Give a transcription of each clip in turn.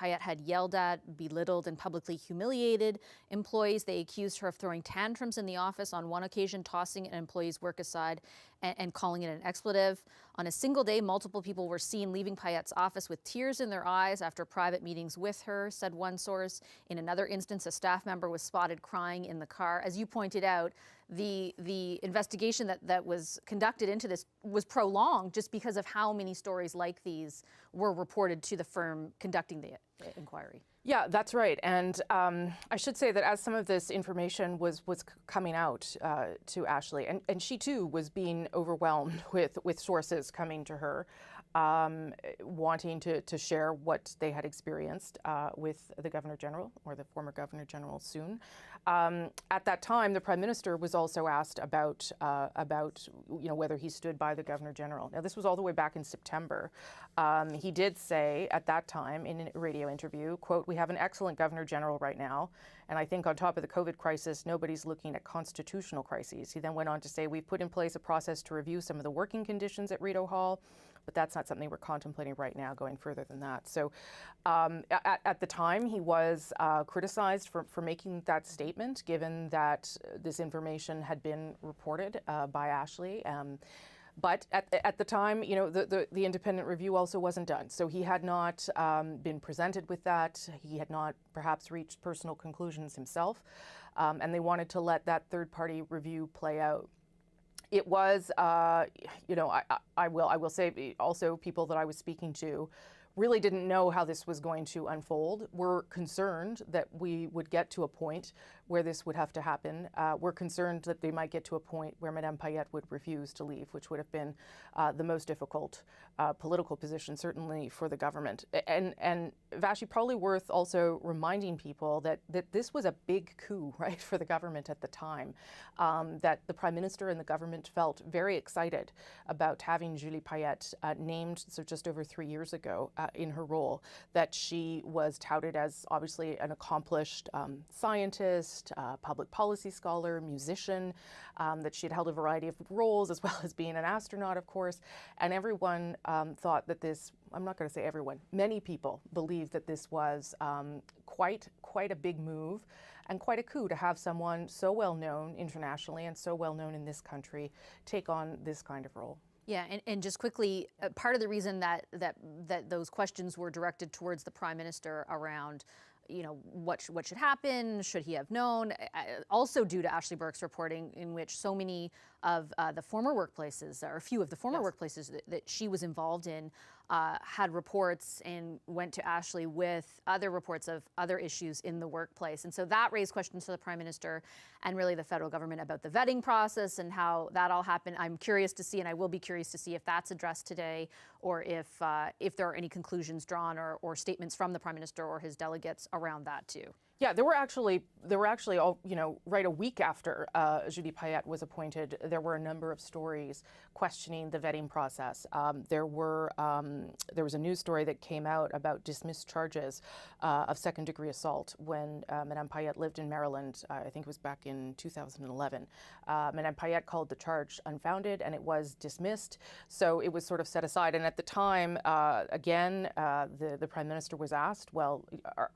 Payette had yelled at, belittled, and publicly humiliated employees. They accused her of throwing tantrums in the office, on one occasion tossing an employee's work aside and calling it an expletive. On a single day, multiple people were seen leaving Payette's office with tears in their eyes after private meetings with her, said one source. In another instance, a staff member was spotted crying in the car. As you pointed out, the investigation that was conducted into this was prolonged just because of how many stories like these were reported to the firm conducting the inquiry. Yeah, that's right. And I should say that as some of this information was coming out to Ashley, and she too was being overwhelmed with sources coming to her, wanting to share what they had experienced with the Governor General, or the former Governor General soon. At that time, the Prime Minister was also asked about whether he stood by the Governor General. Now, this was all the way back in September. He did say at that time in a radio interview, quote, "We have an excellent Governor General right now, and I think on top of the COVID crisis, nobody's looking at constitutional crises." He then went on to say, "We've put in place a process to review some of the working conditions at Rideau Hall, but that's not something we're contemplating right now going further than that." So at the time, he was criticized for making that statement, given that this information had been reported by Ashley. But at the time, the independent review also wasn't done. So he had not been presented with that. He had not perhaps reached personal conclusions himself. And they wanted to let that third-party review play out. It was, I will say also people that I was speaking to really didn't know how this was going to unfold. We're concerned that we would get to a point where this would have to happen. We're concerned that they might get to a point where Madame Payette would refuse to leave, which would have been the most difficult political position, certainly for the government. And Vashi, probably worth also reminding people that this was a big coup, right, for the government at the time, that the Prime Minister and the government felt very excited about having Julie Payette named, so just over 3 years ago, in her role, that she was touted as obviously an accomplished scientist, public policy scholar, musician, that she had held a variety of roles as well as being an astronaut, of course. And everyone thought that this, I'm not going to say everyone, many people believed that this was quite a big move and quite a coup to have someone so well known internationally and so well known in this country take on this kind of role. Yeah, and just quickly, part of the reason that those questions were directed towards the Prime Minister around, what should happen, should he have known, also due to Ashley Burke's reporting, in which so many of the former workplaces, or a few of the former workplaces that she was involved in, had reports and went to Ashley with other reports of other issues in the workplace. And so that raised questions to the Prime Minister and really the federal government about the vetting process and how that all happened. I'm curious to see, and I will be curious to see if that's addressed today, or if there are any conclusions drawn or statements from the Prime Minister or his delegates around that too. Yeah, there were actually all, right a week after Julie Payette was appointed, there were a number of stories questioning the vetting process. There was a news story that came out about dismissed charges of second-degree assault when Madame Payette lived in Maryland. I think it was back in 2011. Madame Payette called the charge unfounded, and it was dismissed. So it was sort of set aside. And at the time, again, the Prime Minister was asked, "Well,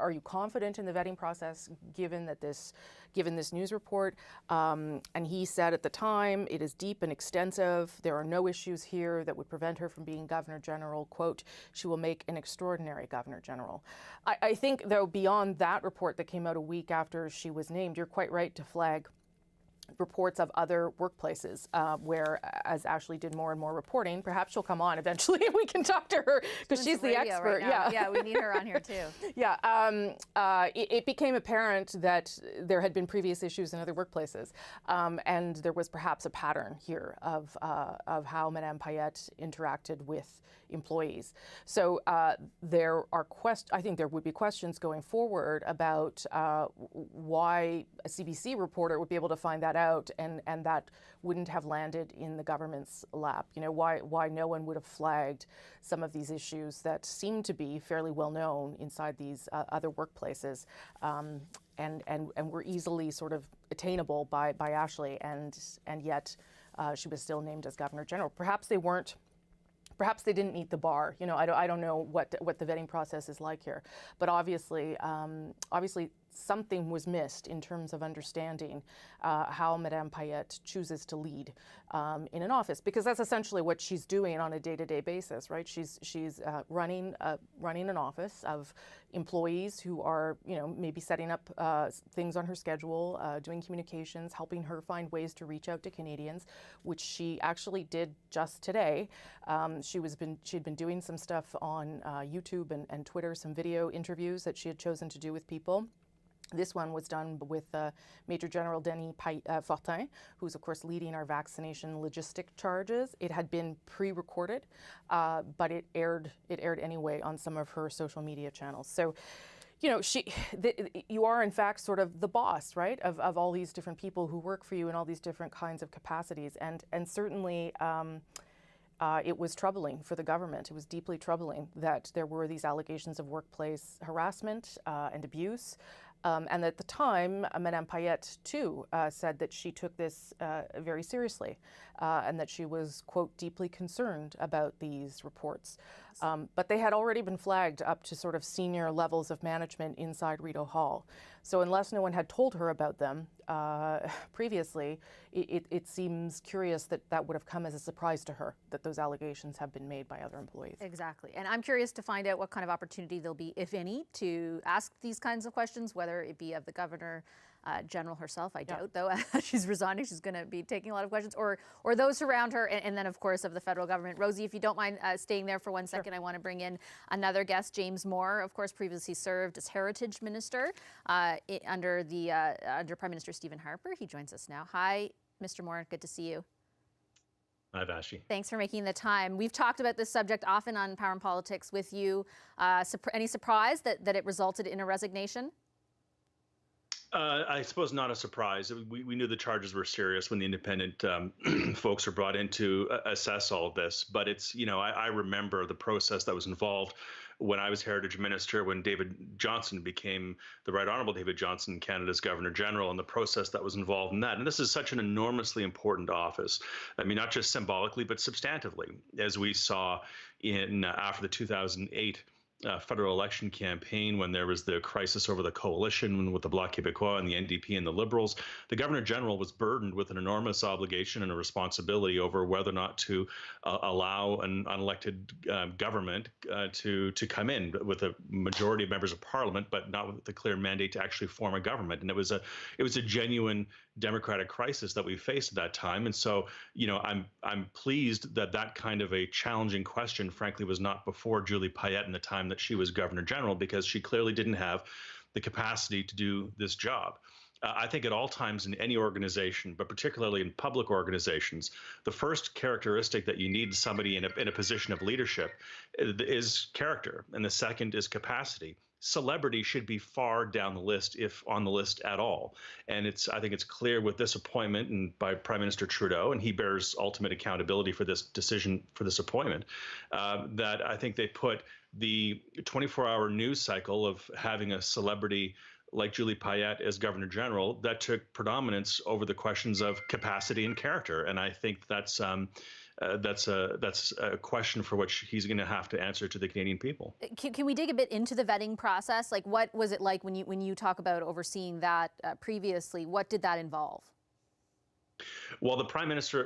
are you confident in the vetting process given this news report?" And he said at the time, "It is deep and extensive. There are no issues here that would prevent her from being Governor General. Quote, she will make an extraordinary Governor General." I think, though, beyond that report that came out a week after she was named, you're quite right to flag reports of other workplaces where, as Ashley did more and more reporting, perhaps she'll come on eventually and we can talk to her because she's the expert. Right yeah, we need her on here too. Yeah, it became apparent that there had been previous issues in other workplaces, and there was perhaps a pattern here of how Madame Payette interacted with employees. So I think there would be questions going forward about why a CBC reporter would be able to find that out and that wouldn't have landed in the government's lap. Why no one would have flagged some of these issues that seem to be fairly well known inside these other workplaces and were easily sort of attainable by Ashley, and yet she was still named as Governor General. Perhaps they weren't perhaps they didn't meet the bar. You know, I don't know what the vetting process is like here, but obviously something was missed in terms of understanding how Madame Payette chooses to lead in an office, because that's essentially what she's doing on a day-to-day basis, right? She's running an office of employees who are, you know, maybe setting up things on her schedule, doing communications, helping her find ways to reach out to Canadians, which she actually did just today. She'd been doing some stuff on YouTube and Twitter, some video interviews that she had chosen to do with people. This one was done with Major General Denis Fortin, who's of course leading our vaccination logistic charges. It had been pre-recorded, but it aired anyway on some of her social media channels. So, you know, you are in fact sort of the boss, right, of all these different people who work for you in all these different kinds of capacities, and certainly. It was troubling for the government. It was deeply troubling that there were these allegations of workplace harassment and abuse. And at the time, Madame Payette, too, said that she took this very seriously and that she was, quote, deeply concerned about these reports. But they had already been flagged up to sort of senior levels of management inside Rideau Hall. So unless no one had told her about them previously, it seems curious that would have come as a surprise to her, that those allegations have been made by other employees. Exactly. And I'm curious to find out what kind of opportunity there'll be, if any, to ask these kinds of questions, whether it be of the Governor General herself. I doubt, though, she's resigning. She's going to be taking a lot of questions, or those around her, and then, of course, of the federal government. Rosie, if you don't mind staying there for 1 second, I want to bring in another guest. James Moore, of course, previously served as Heritage Minister under Prime Minister Stephen Harper. He joins us now. Hi, Mr. Moore. Good to see you. Hi, Vashi. Thanks for making the time. We've talked about this subject often on Power and Politics with you. Any surprise that it resulted in a resignation? I suppose not a surprise. We knew the charges were serious when the independent folks were brought in to assess all of this. But it's, you know, I remember the process that was involved when I was Heritage Minister, when David Johnston became the Right Honourable David Johnston, Canada's Governor General, and the process that was involved in that. And this is such an enormously important office. I mean, not just symbolically, but substantively, as we saw in after the 2008 federal election campaign, when there was the crisis over the coalition with the Bloc Québécois and the NDP and the Liberals. The Governor General was burdened with an enormous obligation and a responsibility over whether or not to allow an unelected government to come in with a majority of members of Parliament, but not with the clear mandate to actually form a government. And it was a genuine democratic crisis that we faced at that time. And so, you know, I'm pleased that kind of a challenging question, frankly, was not before Julie Payette in the time that she was Governor General, because she clearly didn't have the capacity to do this job. I think at all times in any organization, but particularly in public organizations, the first characteristic that you need somebody in a position of leadership is character, and the second is capacity. Celebrity should be far down the list, if on the list at all. And I think it's clear with this appointment and by Prime Minister Trudeau, and he bears ultimate accountability for this decision, for this appointment, that I think they put the 24-hour news cycle of having a celebrity like Julie Payette as Governor General, that took predominance over the questions of capacity and character. And I think that's a question for which he's going to have to answer to the Canadian people. Can we dig a bit into the vetting process? Like, what was it like when you talk about overseeing that previously? What did that involve? Well, Prime Minister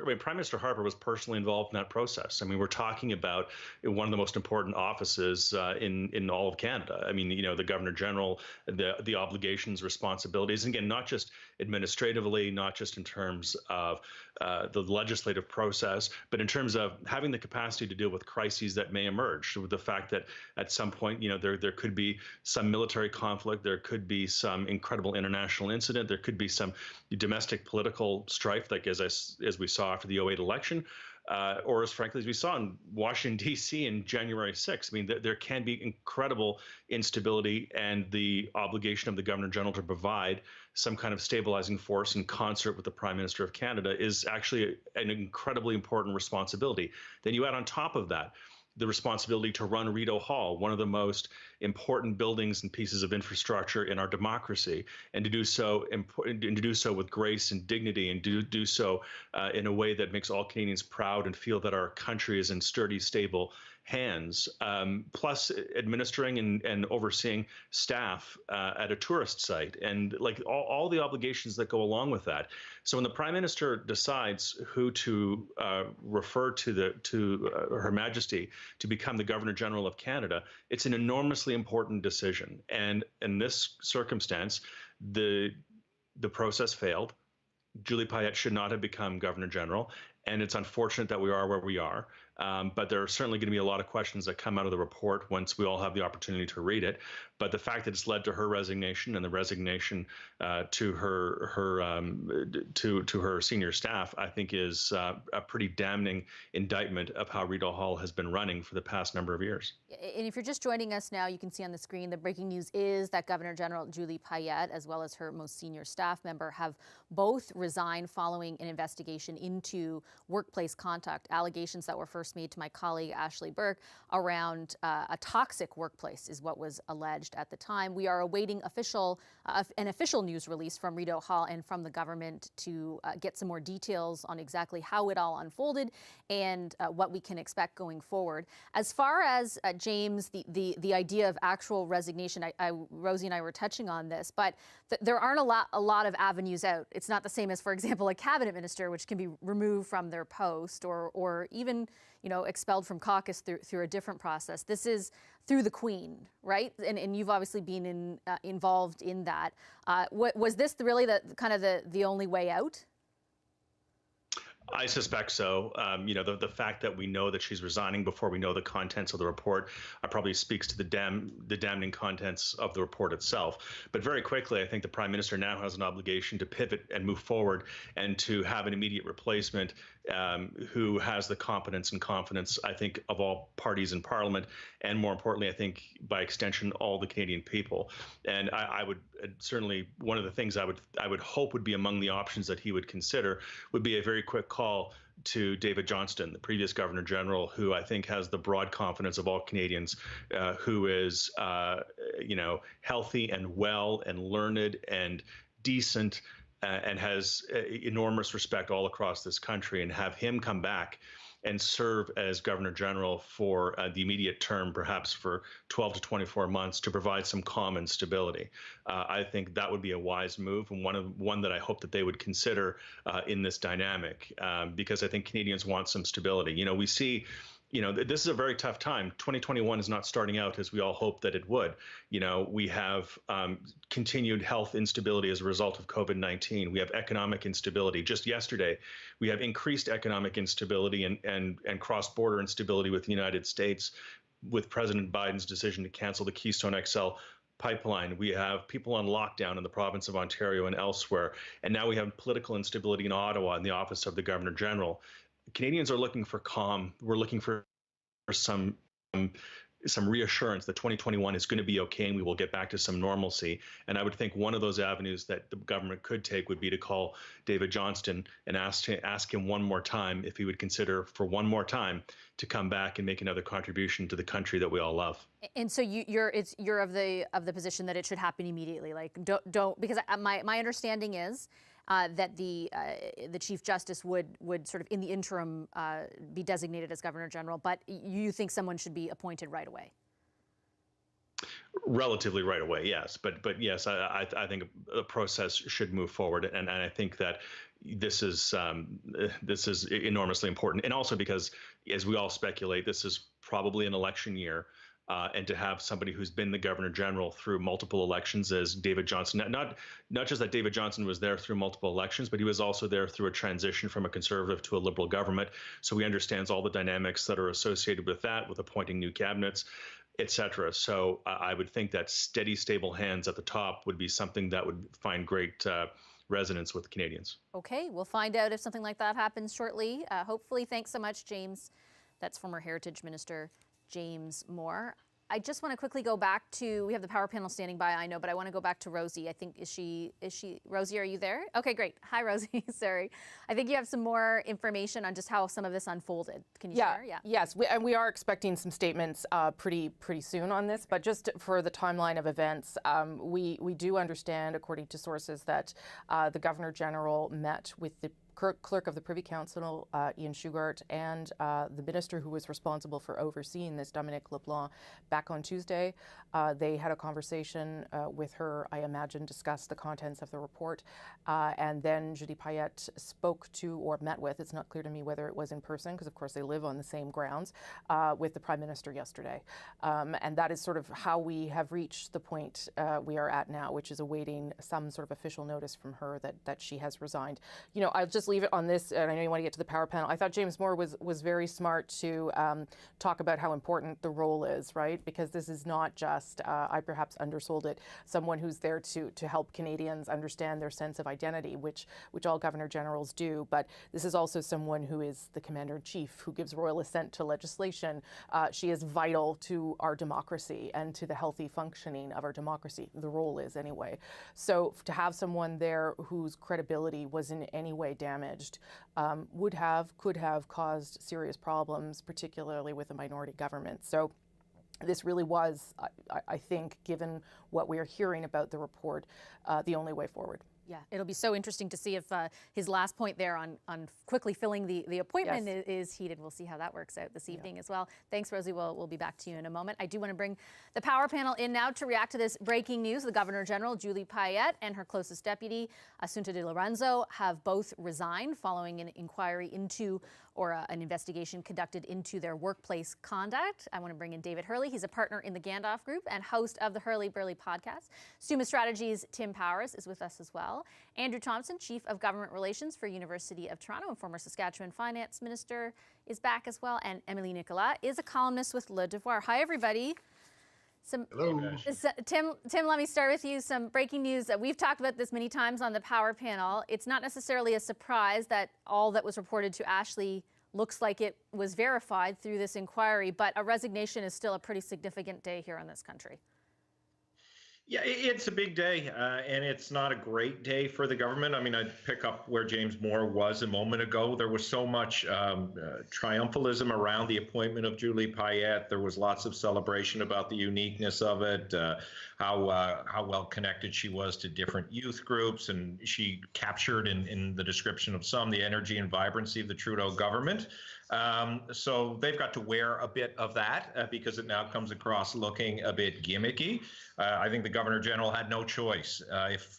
Harper was personally involved in that process. I mean, we're talking about one of the most important offices in all of Canada. I mean, you know, the Governor General, the obligations, responsibilities, and again, not just administratively, not just in terms of the legislative process, but in terms of having the capacity to deal with crises that may emerge. With the fact that at some point, you know, there could be some military conflict, there could be some incredible international incident, there could be some domestic political strife, like as we saw after the 2008 election, or as frankly as we saw in Washington, D.C. in January 6th. I mean, there can be incredible instability, and the obligation of the Governor General to provide some kind of stabilizing force in concert with the Prime Minister of Canada is actually an incredibly important responsibility. Then you add on top of that the responsibility to run Rideau Hall, one of the most important buildings and pieces of infrastructure in our democracy, and to do so with grace and dignity, and do so in a way that makes all Canadians proud and feel that our country is in sturdy, stable hands, plus administering and overseeing staff at a tourist site, and like all the obligations that go along with that. So when the Prime Minister decides who to refer to Her Majesty to become the Governor General of Canada, it's an enormously important decision. And in this circumstance, the process failed. Julie Payette should not have become Governor General, and it's unfortunate that we are where we are. But there are certainly going to be a lot of questions that come out of the report once we all have the opportunity to read it. But the fact that it's led to her resignation and the resignation to her senior staff, I think, is a pretty damning indictment of how Rideau Hall has been running for the past number of years. And if you're just joining us now, you can see on the screen the breaking news is that Governor General Julie Payette, as well as her most senior staff member, have both resigned following an investigation into workplace conduct, allegations that were first made to my colleague Ashley Burke around a toxic workplace is what was alleged at the time. We are awaiting an official news release from Rideau Hall and from the government to get some more details on exactly how it all unfolded and what we can expect going forward. As far as James, the idea of actual resignation, Rosie and I were touching on this, but there aren't a lot of avenues out. It's not the same as, for example, a cabinet minister, which can be removed from their post or even expelled from caucus through a different process. This is through the Queen, right? And you've obviously been involved in that. Was this really the only way out? I suspect so. The fact that we know that she's resigning before we know the contents of the report probably speaks to the damning contents of the report itself. But very quickly, I think the Prime Minister now has an obligation to pivot and move forward and to have an immediate replacement who has the competence and confidence, I think, of all parties in Parliament, and more importantly, I think, by extension, all the Canadian people. And I would certainly, one of the things I would hope would be among the options that he would consider would be a very quick call to David Johnston, the previous Governor General, who I think has the broad confidence of all Canadians, who is, healthy and well and learned and decent, and has enormous respect all across this country, and have him come back and serve as Governor General for the immediate term, perhaps for 12 to 24 months, to provide some calm and stability. I think that would be a wise move, and one that I hope that they would consider in this dynamic, because I think Canadians want some stability. We see, this is a very tough time. 2021 is not starting out as we all hoped that it would. We have continued health instability as a result of COVID-19. We have economic instability. Just yesterday, we have increased economic instability and cross-border instability with the United States, with President Biden's decision to cancel the Keystone XL pipeline. We have people on lockdown in the province of Ontario and elsewhere. And now we have political instability in Ottawa in the office of the Governor General. Canadians are looking for calm. We're looking for some reassurance that 2021 is going to be okay and we will get back to some normalcy. And I would think one of those avenues that the government could take would be to call David Johnston and ask him one more time if he would consider for one more time to come back and make another contribution to the country that we all love. And so you're of the position that it should happen immediately. Like don't because my understanding is that the Chief Justice would sort of in the interim be designated as Governor General, but you think someone should be appointed right away? Relatively right away, yes. But yes, I think the process should move forward, and I think that this is enormously important, and also because, as we all speculate, this is probably an election year. And to have somebody who's been the Governor General through multiple elections as David Johnston, not just that David Johnston was there through multiple elections, but he was also there through a transition from a Conservative to a Liberal government. So he understands all the dynamics that are associated with that, with appointing new cabinets, et cetera. So I would think that steady, stable hands at the top would be something that would find great resonance with Canadians. Okay, we'll find out if something like that happens shortly. Hopefully. Thanks so much, James. That's former Heritage Minister James Moore. I just want to quickly go back to, we have the power panel standing by, I know, but I want to go back to Rosie. I think, is she, Rosie, are you there? Okay, great. Hi, Rosie. Sorry. I think you have some more information on just how some of this unfolded. Can you share? Yeah. Yes, and we are expecting some statements pretty soon on this, but just for the timeline of events, we do understand, according to sources, that the Governor General met with the Clerk of the Privy Council, Ian Shugart, and the minister who was responsible for overseeing this, Dominic LeBlanc, back on Tuesday. They had a conversation with her, I imagine, discussed the contents of the report, and then Julie Payette spoke to or met with, it's not clear to me whether it was in person, because of course they live on the same grounds, with the Prime Minister yesterday. And that is sort of how we have reached the point we are at now, which is awaiting some sort of official notice from her that she has resigned. You know, I'll just leave it on this, and I know you want to get to the power panel. I thought James Moore was very smart to talk about how important the role is, right? Because this is not just, I perhaps undersold it, someone who's there to help Canadians understand their sense of identity, which all Governor Generals do, but this is also someone who is the Commander-in-Chief, who gives royal assent to legislation. She is vital to our democracy and to the healthy functioning of our democracy. The role is anyway. So to have someone there whose credibility was in any way damaged could have caused serious problems, particularly with a minority government. So this really was, I think, given what we are hearing about the report, the only way forward. Yeah, it'll be so interesting to see if his last point there on quickly filling the appointment is heeded. We'll see how that works out this evening as well. Thanks, Rosie. We'll be back to you in a moment. I do want to bring the power panel in now to react to this breaking news. The Governor General, Julie Payette, and her closest deputy, Assunta di Lorenzo, have both resigned following an inquiry into an investigation conducted into their workplace conduct. I want to bring in David Hurley. He's a partner in the Gandalf Group and host of the Hurley Burley podcast. Summa Strategies' Tim Powers is with us as well. Andrew Thompson, Chief of Government Relations for University of Toronto and former Saskatchewan Finance Minister, is back as well. And Emily Nicolas is a columnist with Le Devoir. Hi, everybody. Hello. Tim, let me start with you. Some breaking news. We've talked about this many times on the power panel. It's not necessarily a surprise that all that was reported to Ashley looks like it was verified through this inquiry, but a resignation is still a pretty significant day here in this country. Yeah, it's a big day, and it's not a great day for the government. I mean, I'd pick up where James Moore was a moment ago. There was so much triumphalism around the appointment of Julie Payette. There was lots of celebration about the uniqueness of it, how well connected she was to different youth groups, and she captured in the description of some the energy and vibrancy of the Trudeau government. So they've got to wear a bit of that because it now comes across looking a bit gimmicky. I think the Governor General had no choice.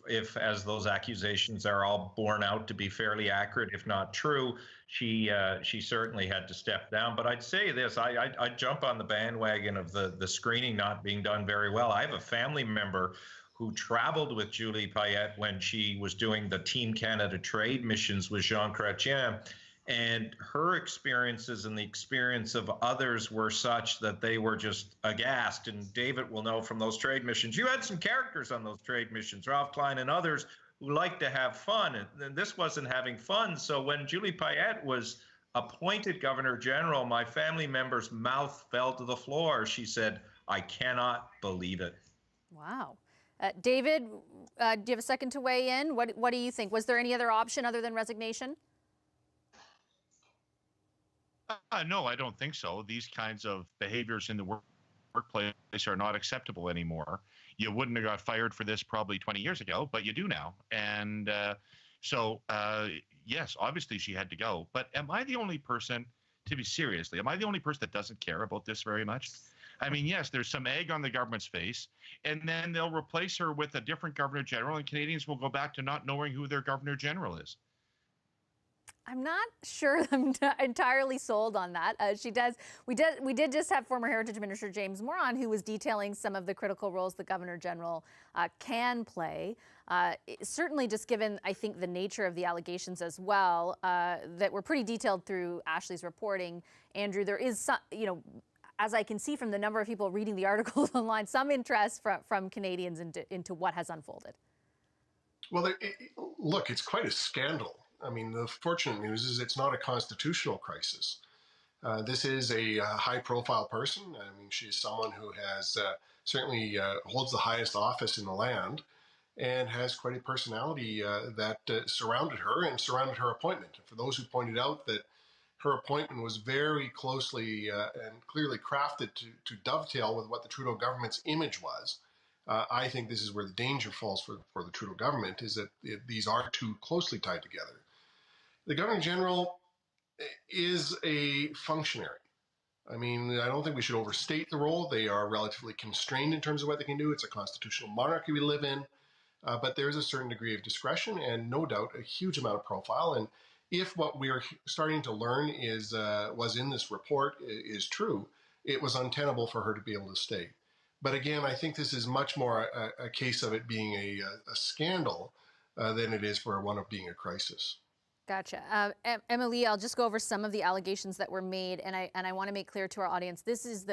If as those accusations are all borne out to be fairly accurate, if not true, she certainly had to step down. But I'd say this, I'd jump on the bandwagon of the screening not being done very well. I have a family member who traveled with Julie Payette when she was doing the Team Canada trade missions with Jean Chrétien. And her experiences and the experience of others were such that they were just aghast. And David will know from those trade missions, you had some characters on those trade missions, Ralph Klein and others, who like to have fun. And this wasn't having fun. So when Julie Payette was appointed Governor General, my family member's mouth fell to the floor. She said, I cannot believe it. Wow. David, do you have a second to weigh in? What do you think? Was there any other option other than resignation? No, I don't think so. These kinds of behaviors in the workplace are not acceptable anymore. You wouldn't have got fired for this probably 20 years ago, but you do now. And yes, obviously she had to go. But am I the only person, am I the only person that doesn't care about this very much? I mean, yes, there's some egg on the government's face, and then they'll replace her with a different Governor General, and Canadians will go back to not knowing who their Governor General is. I'm not sure I'm entirely sold on that. We did just have former Heritage Minister James Moore on, who was detailing some of the critical roles the Governor General can play. Certainly, just given, I think, the nature of the allegations as well, that were pretty detailed through Ashley's reporting. Andrew, there is some, as I can see from the number of people reading the articles online, some interest from Canadians into what has unfolded. Well, look, it's quite a scandal. I mean, the fortunate news is it's not a constitutional crisis. This is a high-profile person. I mean, she's someone who has certainly holds the highest office in the land and has quite a personality that surrounded her and surrounded her appointment. For those who pointed out that her appointment was very closely and clearly crafted to dovetail with what the Trudeau government's image was, I think this is where the danger falls for the Trudeau government, is that these are too closely tied together. The Governor General is a functionary. I mean, I don't think we should overstate the role. They are relatively constrained in terms of what they can do. It's a constitutional monarchy we live in, but there's a certain degree of discretion and no doubt a huge amount of profile. And if what we are starting to learn is was in this report is true, it was untenable for her to be able to stay. But again, I think this is much more a case of it being a scandal than it is for one of being a crisis. Gotcha. Emily, I'll just go over some of the allegations that were made, and I want to make clear to our audience, this is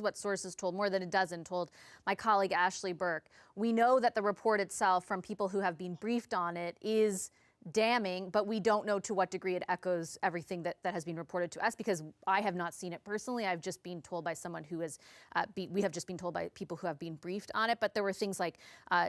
what sources told, more than a dozen told my colleague Ashley Burke. We know that the report itself, from people who have been briefed on it, is damning, but we don't know to what degree it echoes everything that has been reported to us, because I have not seen it personally. I've just been told by someone who has, we have just been told by people who have been briefed on it. But there were things like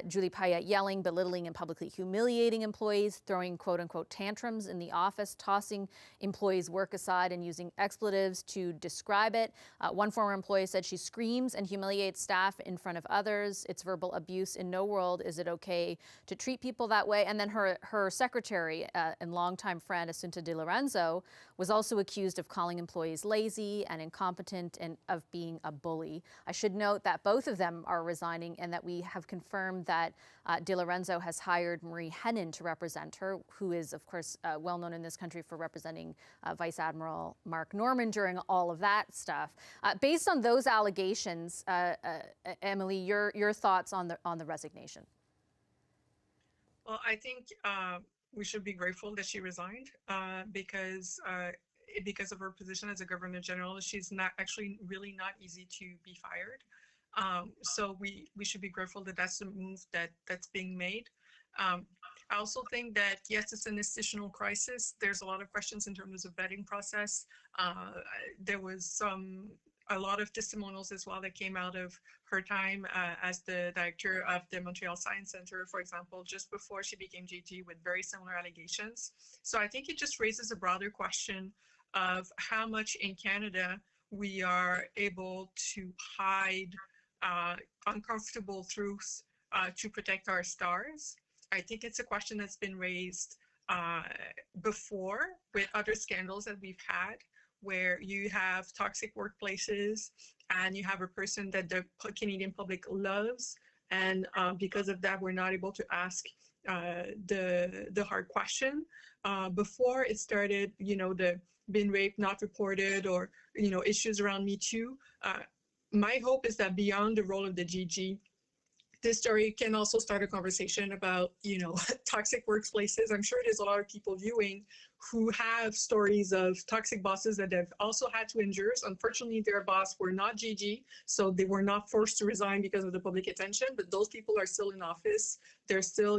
Julie Payette yelling, belittling, and publicly humiliating employees, throwing quote unquote tantrums in the office, tossing employees' work aside and using expletives to describe it. One former employee said she screams and humiliates staff in front of others. It's verbal abuse. In no world is it okay to treat people that way. And then her secretary and longtime friend, Assunta di Lorenzo, was also accused of calling employees lazy and incompetent and of being a bully. I should note that both of them are resigning and that we have confirmed that Di Lorenzo has hired Marie Hennon to represent her, who is, of course, well known in this country for representing Vice Admiral Mark Norman during all of that stuff. Based on those allegations, Emily, your thoughts on the resignation? Well, I think we should be grateful that she resigned because of her position as a Governor General. She's not actually really not easy to be fired. So we should be grateful that that's the move that's being made. I also think that, yes, it's an institutional crisis. There's a lot of questions in terms of vetting process. There was a lot of testimonials as well that came out of her time as the director of the Montreal Science Center, for example, just before she became GG, with very similar allegations. So I think it just raises a broader question of how much in Canada we are able to hide uncomfortable truths to protect our stars. I think it's a question that's been raised before with other scandals that we've had, where you have toxic workplaces and you have a person that the Canadian public loves. And because of that, we're not able to ask the hard question. Before it started, the been raped, not reported, or, issues around Me Too. My hope is that beyond the role of the GG, this story can also start a conversation about, toxic workplaces. I'm sure there's a lot of people viewing who have stories of toxic bosses that have also had to endure. Unfortunately, their boss were not GG, so they were not forced to resign because of the public attention, but those people are still in office. They're still,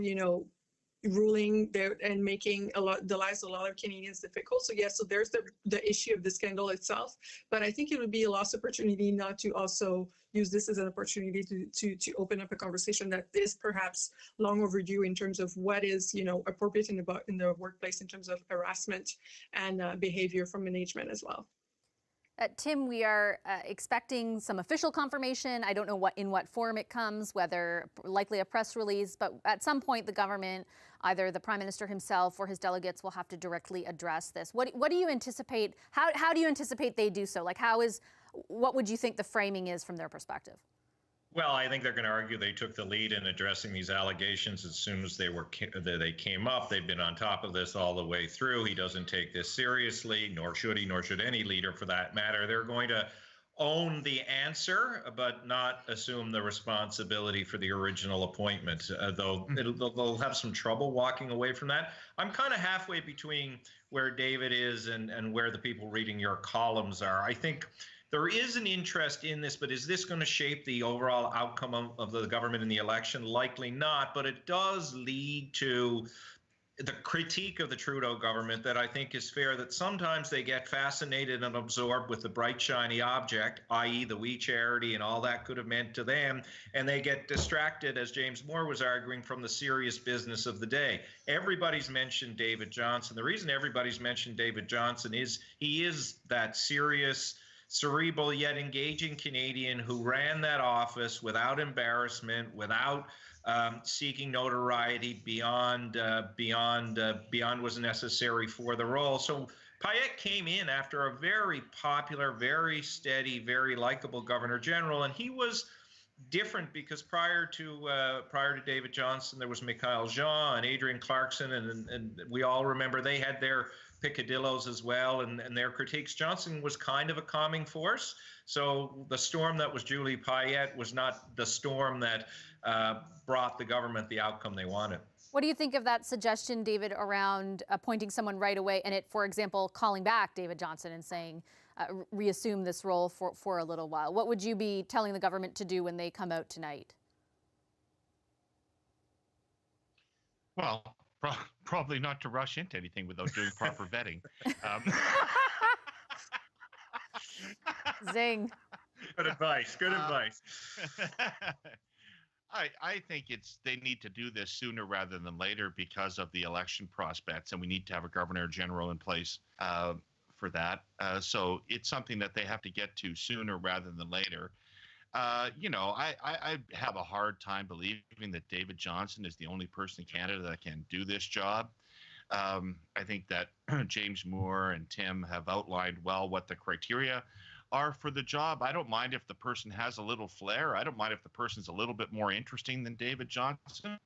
ruling there and making the lives of a lot of Canadians difficult. So yes, so there's the issue of the scandal itself, but I think it would be a lost opportunity not to also use this as an opportunity to open up a conversation that is perhaps long overdue in terms of what is appropriate in the workplace in terms of harassment and behavior from management as well. Tim, we are expecting some official confirmation. I don't know in what form it comes, whether likely a press release, but at some point the government, either the Prime Minister himself or his delegates, will have to directly address this. What do you anticipate? How do you anticipate they do so? What would you think the framing is from their perspective? Well, I think they're going to argue they took the lead in addressing these allegations as soon as they came up. They've been on top of this all the way through. He doesn't take this seriously, nor should he, nor should any leader for that matter. They're going to own the answer, but not assume the responsibility for the original appointment, though they'll have some trouble walking away from that. I'm kind of halfway between where David is and where the people reading your columns are. I think there is an interest in this, but is this going to shape the overall outcome of the government in the election? Likely not, but it does lead to the critique of the Trudeau government that I think is fair, that sometimes they get fascinated and absorbed with the bright, shiny object, i.e. the wee charity and all that could have meant to them, and they get distracted, as James Moore was arguing, from the serious business of the day. Everybody's mentioned David Johnston. The reason everybody's mentioned David Johnston is he is that serious, cerebral yet engaging Canadian who ran that office without embarrassment, without seeking notoriety beyond was necessary for the role. So Payette came in after a very popular, very steady, very likable Governor General, and he was different because prior to David Johnston, there was Michael Jean and Adrian Clarkson, and we all remember they had their picadillos as well and their critiques. Johnston was kind of a calming force. So the storm that was Julie Payette was not the storm that brought the government the outcome they wanted. What do you think of that suggestion, David, around appointing someone right away and it, for example, calling back David Johnston and saying, reassume this role for a little while? What would you be telling the government to do when they come out tonight? Well, probably not to rush into anything without doing proper vetting. Zing. Good advice. Good advice. I think they need to do this sooner rather than later because of the election prospects, and we need to have a Governor General in place for that. So it's something that they have to get to sooner rather than later. I have a hard time believing that David Johnston is the only person in Canada that can do this job. I think that James Moore and Tim have outlined well what the criteria are for the job. I don't mind if the person has a little flair. I don't mind if the person's a little bit more interesting than David Johnston.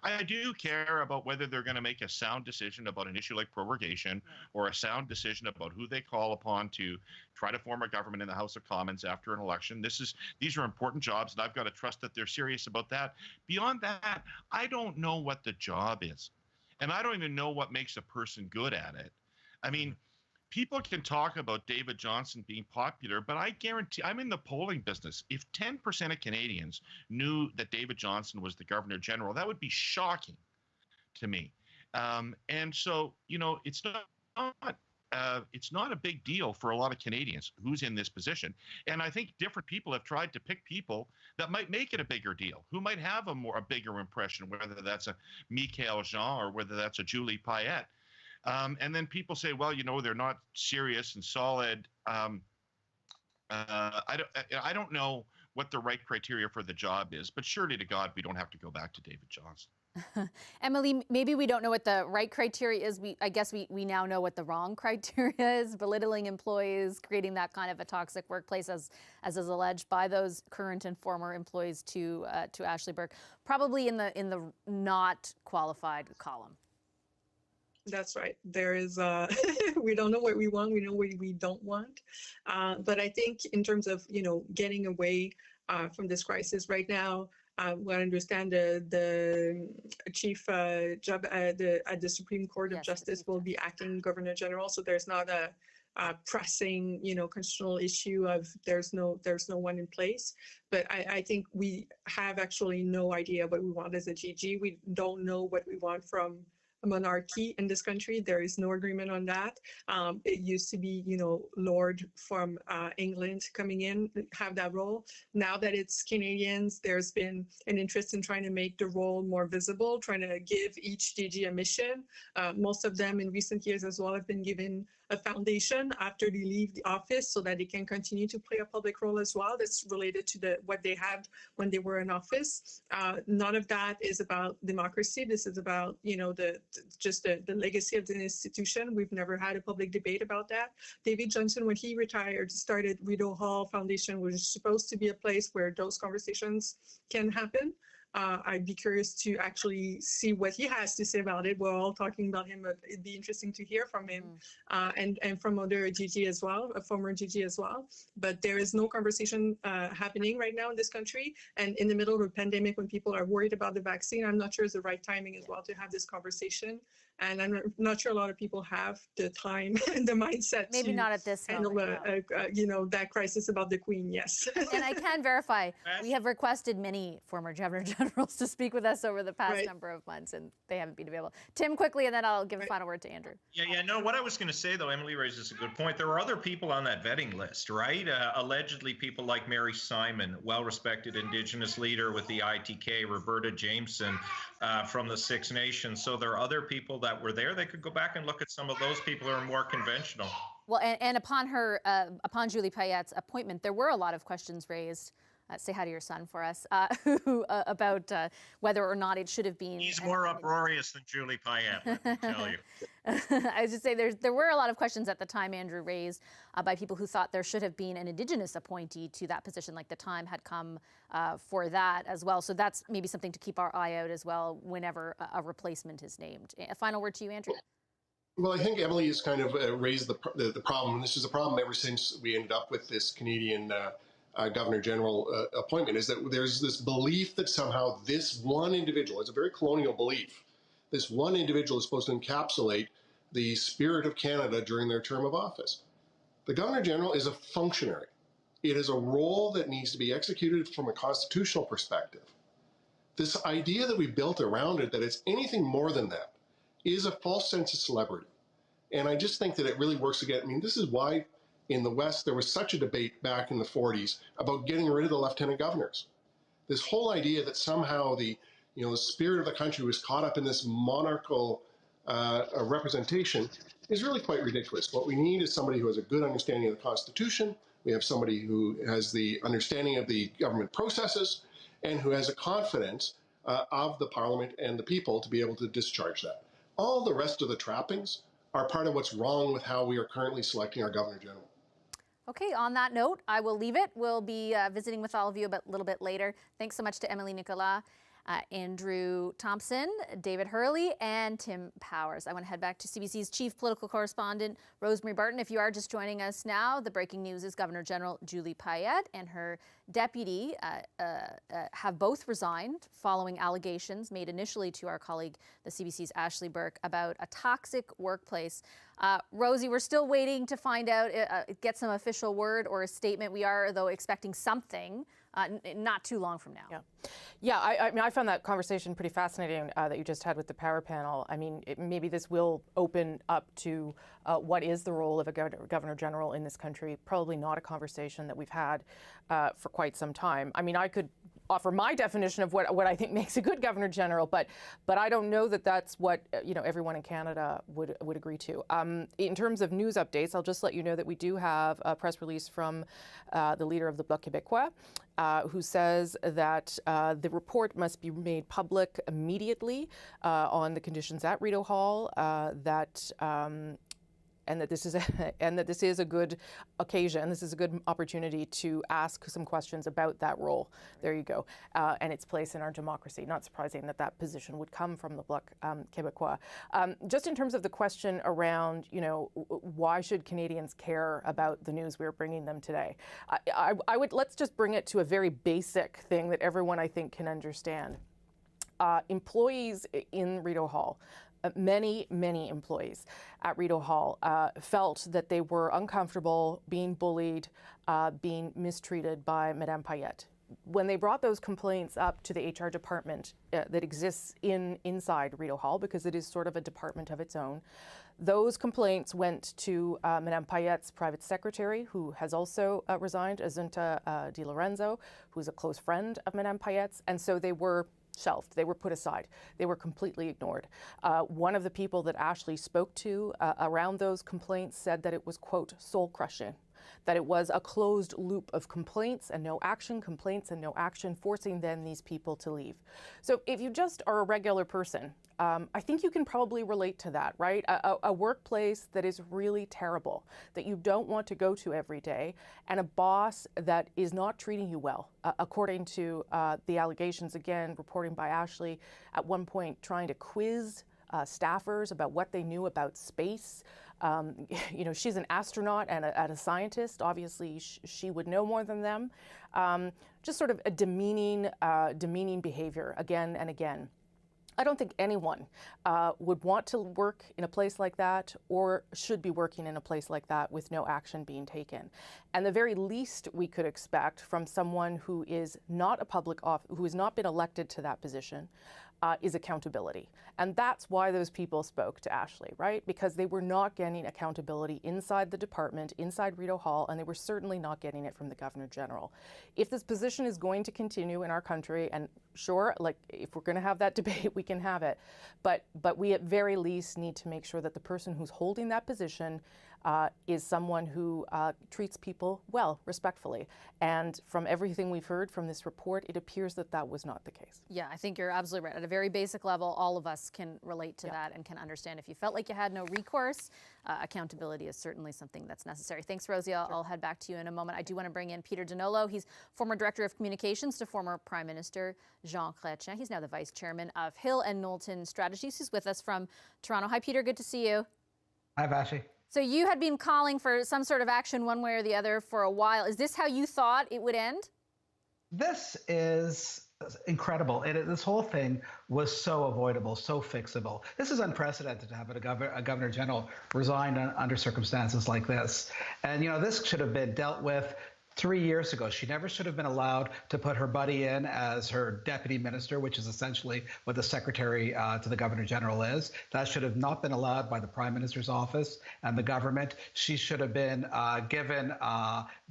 I do care about whether they're going to make a sound decision about an issue like prorogation or a sound decision about who they call upon to try to form a government in the House of Commons after an election. These are important jobs, and I've got to trust that they're serious about that. Beyond that, I don't know what the job is, and I don't even know what makes a person good at it. I mean, people can talk about David Johnston being popular, but I guarantee, I'm in the polling business. If 10% of Canadians knew that David Johnston was the Governor General, that would be shocking to me. And so, it's not a big deal for a lot of Canadians who's in this position. And I think different people have tried to pick people that might make it a bigger deal, who might have a bigger impression, whether that's a Michael Jean or whether that's a Julie Payette. And then people say, well, they're not serious and solid. I don't know what the right criteria for the job is, but surely to God, we don't have to go back to David Johnston. Emily, maybe we don't know what the right criteria is. I guess we now know what the wrong criteria is: belittling employees, creating that kind of a toxic workplace, as is alleged by those current and former employees to Ashley Burke, probably in the not qualified column. That's right. There is, we don't know what we want. We know what we don't want. But I think in terms of, getting away from this crisis right now, we understand the chief job at the Supreme Court of Justice will be acting Governor General. So there's not a pressing, constitutional issue of there's no one in place. But I think we have actually no idea what we want as a GG. We don't know what we want from a monarchy in this country. There is no agreement on that. It used to be, Lord from England coming in, have that role. Now that it's Canadians, there's been an interest in trying to make the role more visible, trying to give each DG a mission. Most of them in recent years as well have been given a foundation after they leave the office so that they can continue to play a public role as well. That's related to what they had when they were in office. None of that is about democracy. This is about, the legacy of the institution. We've never had a public debate about that. David Johnston, when he retired, started Rideau Hall Foundation, which is supposed to be a place where those conversations can happen. I'd be curious to actually see what he has to say about it. We're all talking about him, but it'd be interesting to hear from him and from other GG as well, a former GG as well. But there is no conversation happening right now in this country. And in the middle of a pandemic, when people are worried about the vaccine, I'm not sure it's the right timing as well to have this conversation. And I'm not sure a lot of people have the time and the mindset Maybe to not at this handle moment, that crisis about the Queen, yes. And I can verify, we have requested many former Governor Generals generals to speak with us over the past Right. number of months, and they haven't been available. Tim, quickly, and then I'll give a final word to Andrew. Yeah, no, what I was going to say, though, Emily raises a good point. There were other people on that vetting list, right? Allegedly, people like Mary Simon, well-respected Indigenous leader with the ITK, Roberta Jameson from the Six Nations. So there are other people that were there. They could go back and look at some of those people who are more conventional. Well, and upon upon Julie Payette's appointment, there were a lot of questions raised. Say hi to your son for us, about whether or not it should have been. He's more uproarious than Julie Payette, let me tell you. I was just say there were a lot of questions at the time, Andrew, raised by people who thought there should have been an Indigenous appointee to that position, like the time had come for that as well. So that's maybe something to keep our eye out as well whenever a replacement is named. A final word to you, Andrew. Well, I think Emily has kind of raised the problem, and this is a problem ever since we ended up with this Canadian Governor General appointment, is that there's this belief that somehow this one individual, it's a very colonial belief, this one individual is supposed to encapsulate the spirit of Canada during their term of office. The Governor General is a functionary. It is a role that needs to be executed from a constitutional perspective. This idea that we built around it, that it's anything more than that, is a false sense of celebrity. And I just think that it really works again. I mean, this is why in the West there was such a debate back in the 40s about getting rid of the lieutenant governors. This whole idea that somehow the spirit of the country was caught up in this monarchical representation is really quite ridiculous. What we need is somebody who has a good understanding of the Constitution. We have somebody who has the understanding of the government processes and who has a confidence of the Parliament and the people to be able to discharge that. All the rest of the trappings are part of what's wrong with how we are currently selecting our Governor General. Okay, on that note, I will leave it. We'll be visiting with all of you a little bit later. Thanks so much to Emily Nicolas, Andrew Thompson, David Hurley, and Tim Powers. I want to head back to CBC's chief political correspondent, Rosemary Barton. If you are just joining us now, the breaking news is Governor General Julie Payette and her deputy have both resigned following allegations made initially to our colleague, the CBC's Ashley Burke, about a toxic workplace. Rosie, we're still waiting to find out, get some official word or a statement. We are, though, expecting something not too long from now. Yeah, I mean, I found that conversation pretty fascinating that you just had with the power panel. I mean, maybe this will open up to what is the role of a governor general in this country. Probably not a conversation that we've had for quite some time. I mean, I could offer my definition of what I think makes a good governor general, but I don't know that that's what everyone in Canada would agree to. In terms of news updates, I'll just let you know that we do have a press release from the leader of the Bloc Québécois, who says that the report must be made public immediately on the conditions at Rideau Hall, and that this is a good occasion. This is a good opportunity to ask some questions about that role. There you go, and its place in our democracy. Not surprising that position would come from the Bloc Québécois. Just in terms of the question around, why should Canadians care about the news we're bringing them today? Let's just bring it to a very basic thing that everyone I think can understand. Employees in Rideau Hall. Many employees at Rideau Hall felt that they were uncomfortable, being bullied, being mistreated by Madame Payette. When they brought those complaints up to the HR department that exists inside Rideau Hall, because it is sort of a department of its own, those complaints went to Madame Payette's private secretary, who has also resigned, Assunta di Lorenzo, who's a close friend of Madame Payette's, and so they were shelved. They were put aside. They were completely ignored. One of the people that Ashley spoke to around those complaints said that it was, quote, soul-crushing, that it was a closed loop of complaints and no action, forcing then these people to leave. So if you just are a regular person, I think you can probably relate to that, right? A workplace that is really terrible, that you don't want to go to every day, and a boss that is not treating you well, according to the allegations, again, reporting by Ashley, at one point trying to quiz staffers about what they knew about space. She's an astronaut and a scientist. Obviously, she would know more than them. Just sort of a demeaning behavior again and again. I don't think anyone would want to work in a place like that or should be working in a place like that with no action being taken. And the very least we could expect from someone who is not a public who has not been elected to that position is accountability. And that's why those people spoke to Ashley, right? Because they were not getting accountability inside the department, inside Rideau Hall, and they were certainly not getting it from the Governor General. If this position is going to continue in our country, and sure, like if we're going to have that debate, we can have it, but we at very least need to make sure that the person who's holding that position is someone who treats people well, respectfully. And from everything we've heard from this report, it appears that that was not the case. Yeah, I think you're absolutely right. At a very basic level, all of us can relate to that and can understand if you felt like you had no recourse, accountability is certainly something that's necessary. Thanks, Rosie. I'll head back to you in a moment. I do want to bring in Peter Donolo. He's former Director of Communications to former Prime Minister Jean Chrétien. He's now the Vice Chairman of Hill and Knowlton Strategies. He's with us from Toronto. Hi, Peter. Good to see you. Hi, Vashi. So you had been calling for some sort of action one way or the other for a while. Is this how you thought it would end? This is incredible. This whole thing was so avoidable, so fixable. This is unprecedented to have a governor general resign under circumstances like this. And, you know, this should have been dealt with 3 years ago. She never should have been allowed to put her buddy in as her deputy minister, which is essentially what the secretary to the governor general is. That should have not been allowed by the prime minister's office and the government. She should have been given,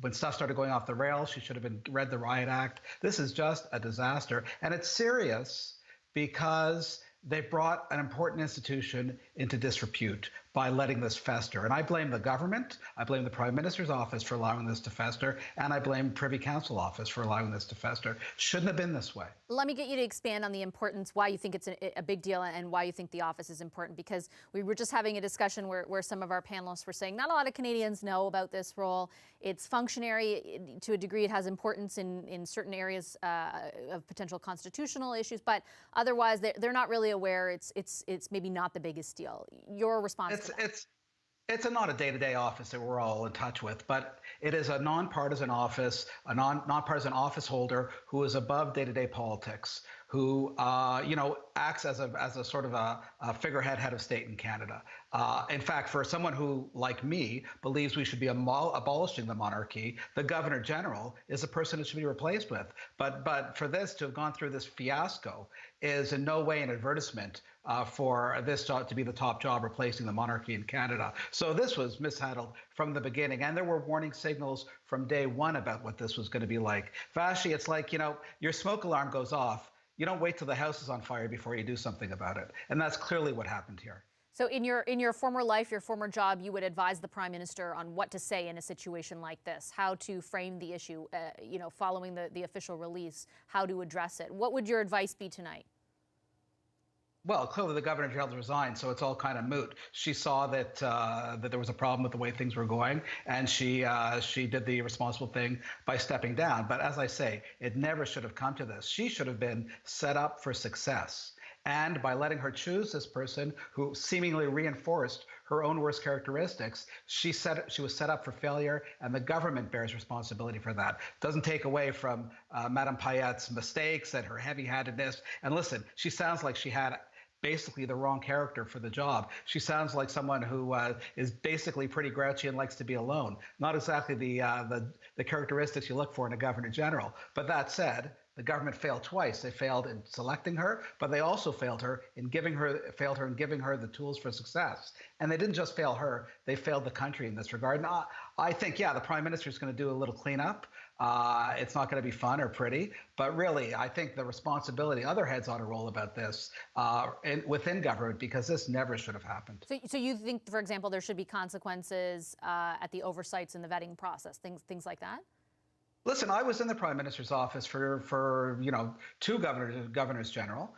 when stuff started going off the rails, she should have been read the Riot Act. This is just a disaster. And it's serious because they brought an important institution into disrepute by letting this fester. And I blame the government, I blame the Prime Minister's office for allowing this to fester, and I blame Privy Council office for allowing this to fester. Shouldn't have been this way. Let me get you to expand on the importance, why you think it's a big deal and why you think the office is important, because we were just having a discussion where some of our panelists were saying not a lot of Canadians know about this role. It's functionary to a degree. It has importance in certain areas of potential constitutional issues, but otherwise they're not really aware. It's maybe not the biggest deal. Your response? It's not a day-to-day office that we're all in touch with, but it is a nonpartisan office, a nonpartisan office holder who is above day-to-day politics, who acts as a sort of a figurehead head of state in Canada. In fact, for someone who, like me, believes we should be abolishing the monarchy, the Governor General is a person it should be replaced with. But for this to have gone through this fiasco is in no way an advertisement for this job to be the top job replacing the monarchy in Canada. So this was mishandled from the beginning. And there were warning signals from day one about what this was going to be like. Vashi, it's like, your smoke alarm goes off. You don't wait till the house is on fire before you do something about it. And that's clearly what happened here. So in your former life, your former job, you would advise the Prime Minister on what to say in a situation like this, how to frame the issue, following the official release, how to address it. What would your advice be tonight? Well, clearly the Governor General resigned, so it's all kind of moot. She saw that that there was a problem with the way things were going, and she did the responsible thing by stepping down. But as I say, it never should have come to this. She should have been set up for success. And by letting her choose this person who seemingly reinforced her own worst characteristics, she was set up for failure, and the government bears responsibility for that. Doesn't take away from Madame Payette's mistakes and her heavy-handedness. And listen, she sounds like she had basically the wrong character for the job. She sounds like someone who is basically pretty grouchy and likes to be alone. Not exactly the characteristics you look for in a Governor General. But that said, the government failed twice. They failed in selecting her, but they also failed her in giving her the tools for success. And they didn't just fail her; they failed the country in this regard. And I think, the Prime Minister is going to do a little cleanup. It's not going to be fun or pretty, but really, I think the responsibility, other heads ought to roll about this within government, because this never should have happened. So you think, for example, there should be consequences at the oversights in the vetting process, things like that? Listen, I was in the Prime Minister's office for two governors general.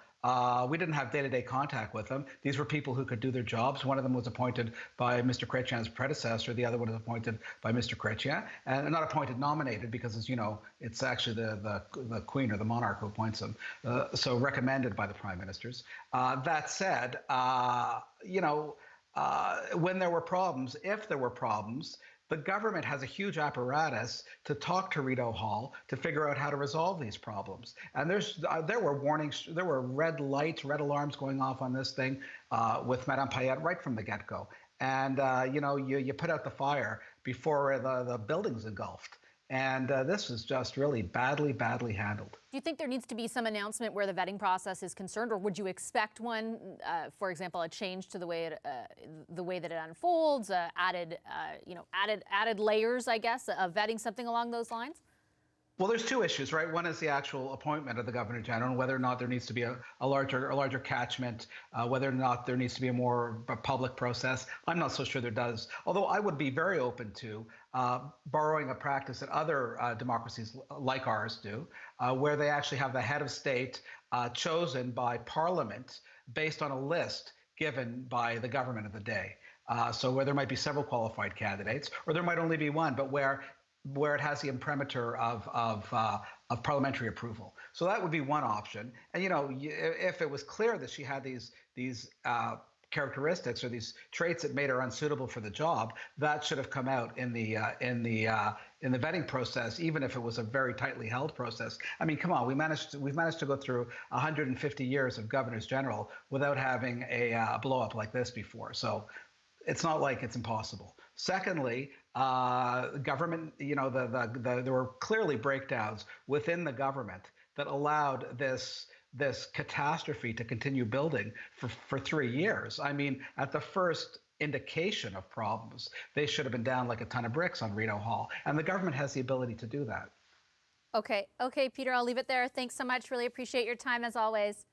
We didn't have day-to-day contact with them. These were people who could do their jobs. One of them was appointed by Mr. Chrétien's predecessor. The other one was appointed by Mr. Chrétien, and not appointed, nominated, because it's actually the Queen or the monarch who appoints them. So recommended by the Prime Ministers. That said, when there were problems, if there were problems, The government has a huge apparatus to talk to Rideau Hall to figure out how to resolve these problems. And there were warnings, there were red lights, red alarms going off on this thing with Madame Payette right from the get-go. And you put out the fire before the building's engulfed. And this was just really badly, badly handled. Do you think there needs to be some announcement where the vetting process is concerned, or would you expect one, for example, a change to the way that it unfolds, added layers, I guess, of vetting, something along those lines? Well, there's two issues, right? One is the actual appointment of the Governor General, and whether or not there needs to be a larger catchment, whether or not there needs to be a more public process. I'm not so sure there does. Although I would be very open to borrowing a practice that other democracies like ours do, where they actually have the head of state chosen by Parliament based on a list given by the government of the day. So where there might be several qualified candidates, or there might only be one, but where it has the imprimatur of parliamentary approval. So that would be one option. And if it was clear that she had these characteristics or these traits that made her unsuitable for the job, that should have come out in the vetting process, even if it was a very tightly held process. I mean, come on, we've managed to go through 150 years of governors general without having a blow up like this before. So it's not like it's impossible. Secondly, government, there were clearly breakdowns within the government that allowed this catastrophe to continue building for 3 years. I mean, at the first indication of problems, they should have been down like a ton of bricks on Rideau Hall, and the government has the ability to do that. Okay, Peter, I'll leave it there. Thanks so much. Really appreciate your time as always.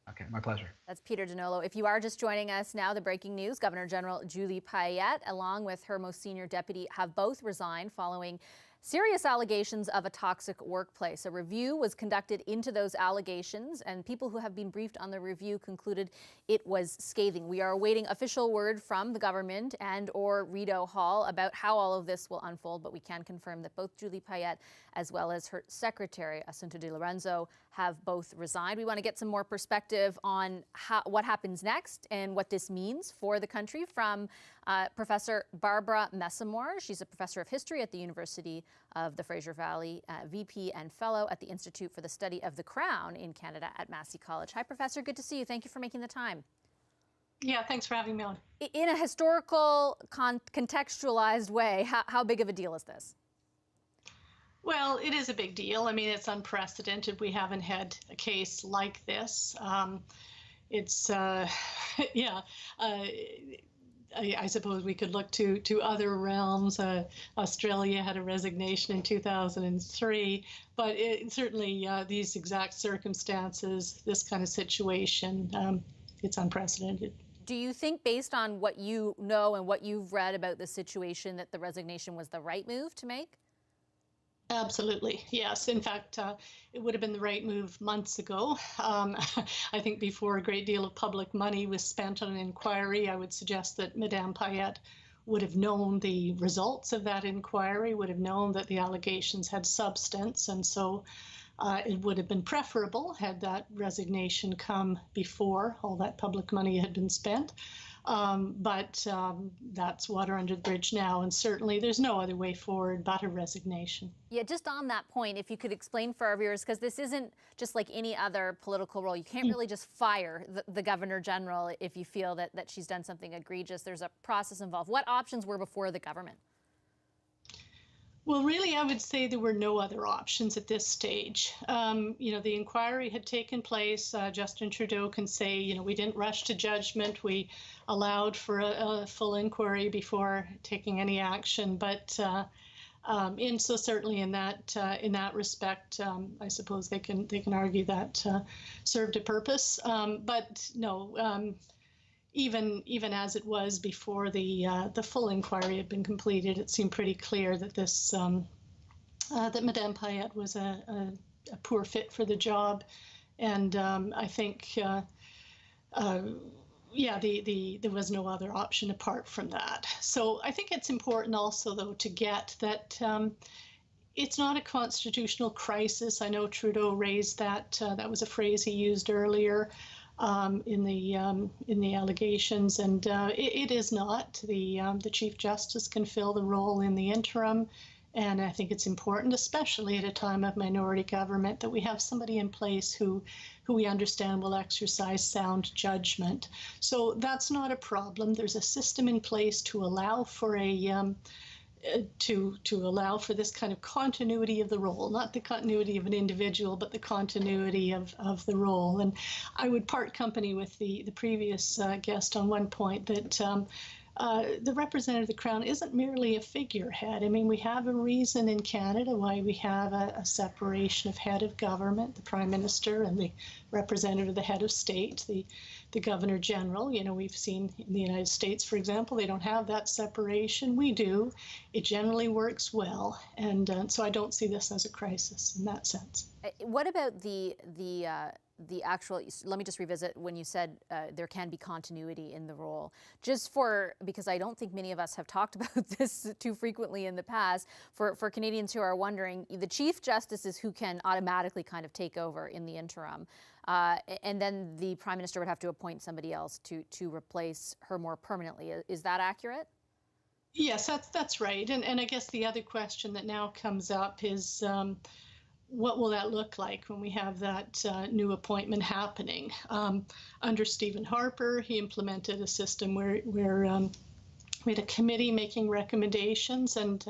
Okay, my pleasure. That's Peter Donolo. If you are just joining us now, the breaking news: Governor General Julie Payette, along with her most senior deputy, have both resigned following serious allegations of a toxic workplace. A review was conducted into those allegations, and people who have been briefed on the review concluded it was scathing. We are awaiting official word from the government and/or Rideau Hall about how all of this will unfold, but we can confirm that both Julie Payette as well as her secretary, Assunta di Lorenzo, have both resigned. We want to get some more perspective on what happens next and what this means for the country from Professor Barbara Messamore. She's a professor of history at the University of the Fraser Valley, VP and fellow at the Institute for the Study of the Crown in Canada at Massey College. Hi, Professor. Good to see you. Thank you for making the time. Yeah, thanks for having me on. In a historical, contextualized way, how big of a deal is this? Well, it is a big deal. I mean, it's unprecedented. We haven't had a case like this. I suppose we could look to other realms. Australia had a resignation in 2003, but certainly these exact circumstances, this kind of situation, it's unprecedented. Do you think, based on what you know and what you've read about the situation, that the resignation was the right move to make? Absolutely, yes. In fact, it would have been the right move months ago. I think before a great deal of public money was spent on an inquiry, I would suggest that Madame Payette would have known the results of that inquiry, would have known that the allegations had substance, and so it would have been preferable had that resignation come before all that public money had been spent. But that's water under the bridge now, and certainly there's no other way forward but a resignation. Yeah, just on that point, if you could explain for our viewers, because this isn't just like any other political role. You can't really just fire the Governor General if you feel that she's done something egregious. There's a process involved. What options were before the government? Well, really, I would say there were no other options at this stage. The inquiry had taken place. Justin Trudeau can say, we didn't rush to judgment. We allowed for a full inquiry before taking any action. But so certainly in that respect, I suppose they can argue that served a purpose. But no. Even as it was before the full inquiry had been completed, it seemed pretty clear that that Madame Payette was a poor fit for the job, and I think there was no other option apart from that. So I think it's important also, though, to get that it's not a constitutional crisis. I know Trudeau raised that. That was a phrase he used earlier. in the allegations, and it is not. The Chief Justice can fill the role in the interim, and I think it's important, especially at a time of minority government, that we have somebody in place who we understand will exercise sound judgment. So that's not a problem. There's a system in place to allow for allow for this kind of continuity of the role, not the continuity of an individual, but the continuity of the role. And I would part company with the previous guest on one point, that the representative of the Crown isn't merely a figurehead. I mean, we have a reason in Canada why we have a separation of head of government, the Prime Minister, and the representative of the head of state, the Governor General. You know, we've seen in the United States, for example, they don't have that separation. We do. It generally works well, and so I don't see this as a crisis in that sense. What about the actual, let me just revisit when you said there can be continuity in the role. Because I don't think many of us have talked about this too frequently in the past, for Canadians who are wondering, the Chief Justice is who can automatically kind of take over in the interim. And then the Prime Minister would have to appoint somebody else to replace her more permanently. Is that accurate? Yes, that's right. And I guess the other question that now comes up is, what will that look like when we have that new appointment happening? Under Stephen Harper, he implemented a system where we had a committee making recommendations, and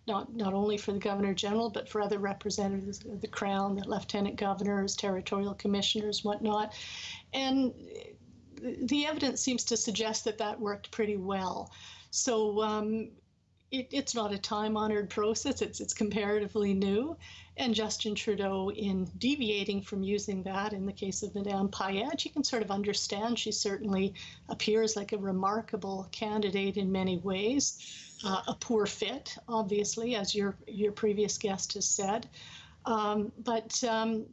not only for the Governor General, but for other representatives of the Crown, the Lieutenant Governors, territorial commissioners, whatnot. And the evidence seems to suggest that that worked pretty well. So it's not a time-honored process. It's comparatively new. And Justin Trudeau, in deviating from using that in the case of Madame Payette, you can sort of understand. She certainly appears like a remarkable candidate in many ways. A poor fit, obviously, as your previous guest has said. But I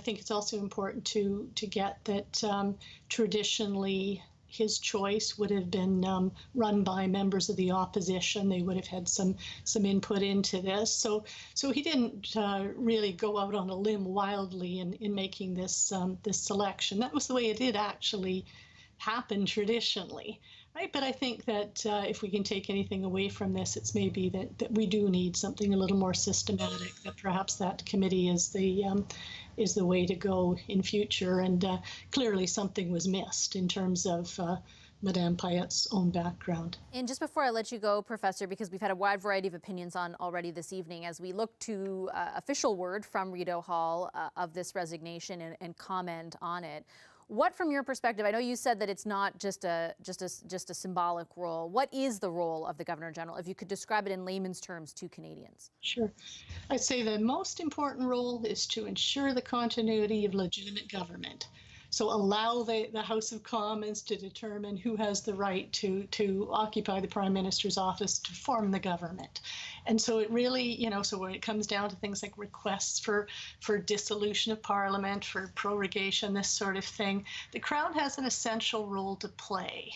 think it's also important to get that traditionally his choice would have been run by members of the opposition. They would have had some input into this. So he didn't really go out on a limb wildly in making this selection. That was the way it did actually happen traditionally, right? But I think that if we can take anything away from this, it's maybe that we do need something a little more systematic. That perhaps that committee is the way to go in future. And clearly something was missed in terms of Madame Payette's own background. And just before I let you go, Professor, because we've had a wide variety of opinions on already this evening, as we look to official word from Rideau Hall of this resignation and comment on it, what, from your perspective, I know you said that it's not just a symbolic role. What is the role of the Governor General, if you could describe it in layman's terms to Canadians? Sure. I'd say the most important role is to ensure the continuity of legitimate government. So allow the House of Commons to determine who has the right to occupy the Prime Minister's office to form the government. And so it really, so when it comes down to things like requests for dissolution of Parliament, for prorogation, this sort of thing, the Crown has an essential role to play.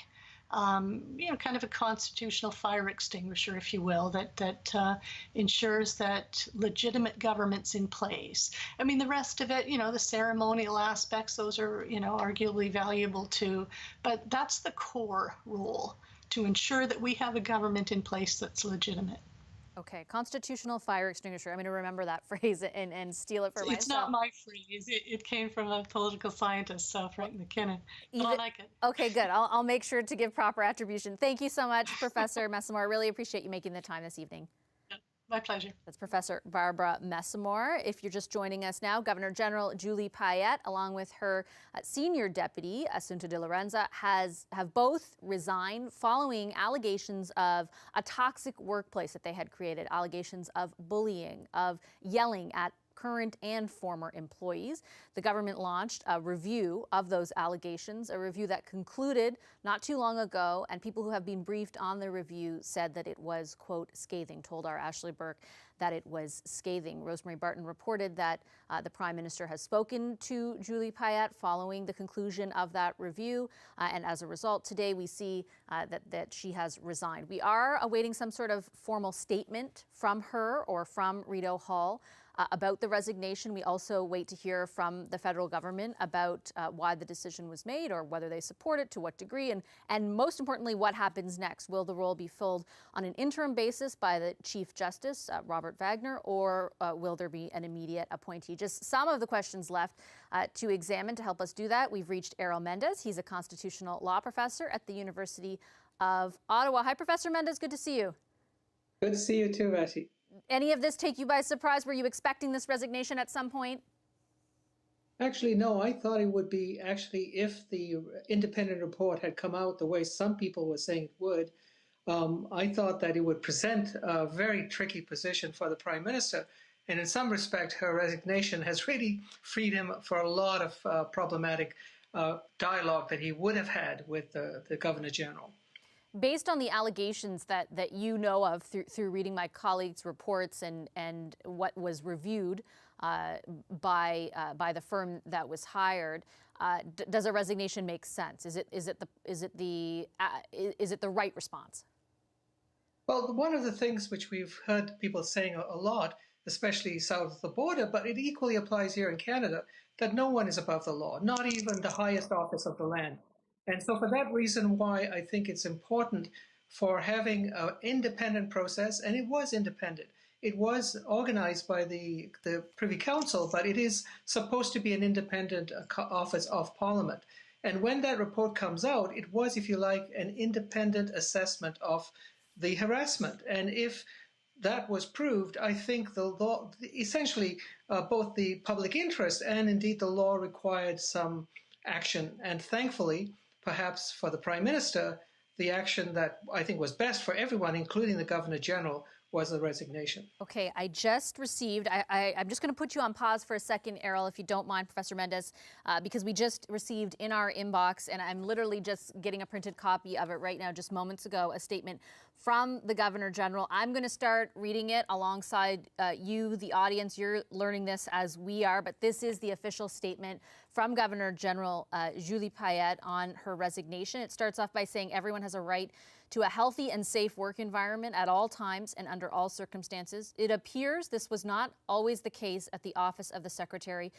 Kind of a constitutional fire extinguisher, if you will, that ensures that legitimate government's in place. I mean, the rest of it, the ceremonial aspects, those are, arguably valuable too. But that's the core role, to ensure that we have a government in place that's legitimate. Okay, constitutional fire extinguisher. I'm going to remember that phrase and steal it for myself. It's not my phrase. It came from a political scientist, Frank McKinnon. But I like it. Okay, good. I'll make sure to give proper attribution. Thank you so much, Professor Messamore. I really appreciate you making the time this evening. My pleasure. That's Professor Barbara Messamore. If you're just joining us now, Governor General Julie Payette, along with her senior deputy, Assunta di Lorenzo, have both resigned following allegations of a toxic workplace that they had created, allegations of bullying, of yelling at current and former employees. The government launched a review of those allegations, a review that concluded not too long ago, and people who have been briefed on the review said that it was, quote, scathing, told our Ashley Burke that it was scathing. Rosemary Barton reported that the Prime Minister has spoken to Julie Payette following the conclusion of that review, and as a result, today we see that she has resigned. We are awaiting some sort of formal statement from her or from Rideau Hall. about the resignation. We also wait to hear from the federal government about why the decision was made or whether they support it, to what degree, and most importantly, what happens next. Will the role be filled on an interim basis by the Chief Justice, Robert Wagner, or will there be an immediate appointee? Just some of the questions left to examine. To help us do that, we've reached Errol Mendez. He's a constitutional law professor at the University of Ottawa. Hi, Professor Mendez. Good to see you. Good to see you too, Betty. Any of this take you by surprise? Were you expecting this resignation at some point? Actually, no, I thought it would be if the independent report had come out the way some people were saying it would. I thought that it would present a very tricky position for the Prime Minister. And in some respect, her resignation has really freed him for a lot of problematic dialogue that he would have had with the Governor General. Based on the allegations that you know of through reading my colleagues' reports and what was reviewed by the firm that was hired, does a resignation make sense? Is it the right response? Well, one of the things which we've heard people saying a lot, especially south of the border, but it equally applies here in Canada, that no one is above the law, not even the highest office of the land. And so for that reason why I think it's important for having an independent process, and it was independent. It was organized by the Privy Council, but it is supposed to be an independent office of Parliament. And when that report comes out, it was, if you like, an independent assessment of the harassment. And if that was proved, I think the law, essentially both the public interest and indeed the law required some action. And thankfully, perhaps for the Prime Minister, the action that I think was best for everyone, including the Governor General, was the resignation. Okay, I just received, I'm just going to put you on pause for a second, Errol, if you don't mind, Professor Mendez, because we just received in our inbox, and I'm literally just getting a printed copy of it right now, just moments ago, a statement from the Governor General. I'm going to start reading it alongside you, the audience. You're learning this as we are, but this is the official statement from Governor General Julie Payette on her resignation. It starts off by saying everyone has a right to a healthy and safe work environment at all times and under all circumstances. It appears this was not always the case at the office of the Secretary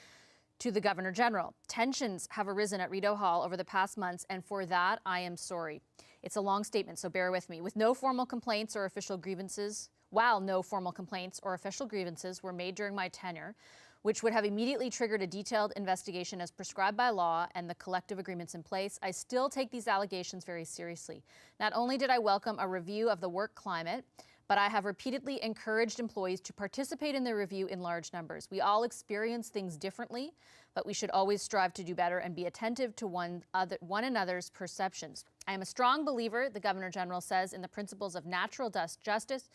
to the Governor General. Tensions have arisen at Rideau Hall over the past months, and for that, I am sorry. It's a long statement, so bear with me. With no formal complaints or official grievances, while no formal complaints or official grievances were made during my tenure, which would have immediately triggered a detailed investigation as prescribed by law and the collective agreements in place, I still take these allegations very seriously. Not only did I welcome a review of the work climate, but I have repeatedly encouraged employees to participate in the review in large numbers. We all experience things differently, but we should always strive to do better and be attentive to one another's perceptions. I am a strong believer, the Governor General says, in the principles of natural justice,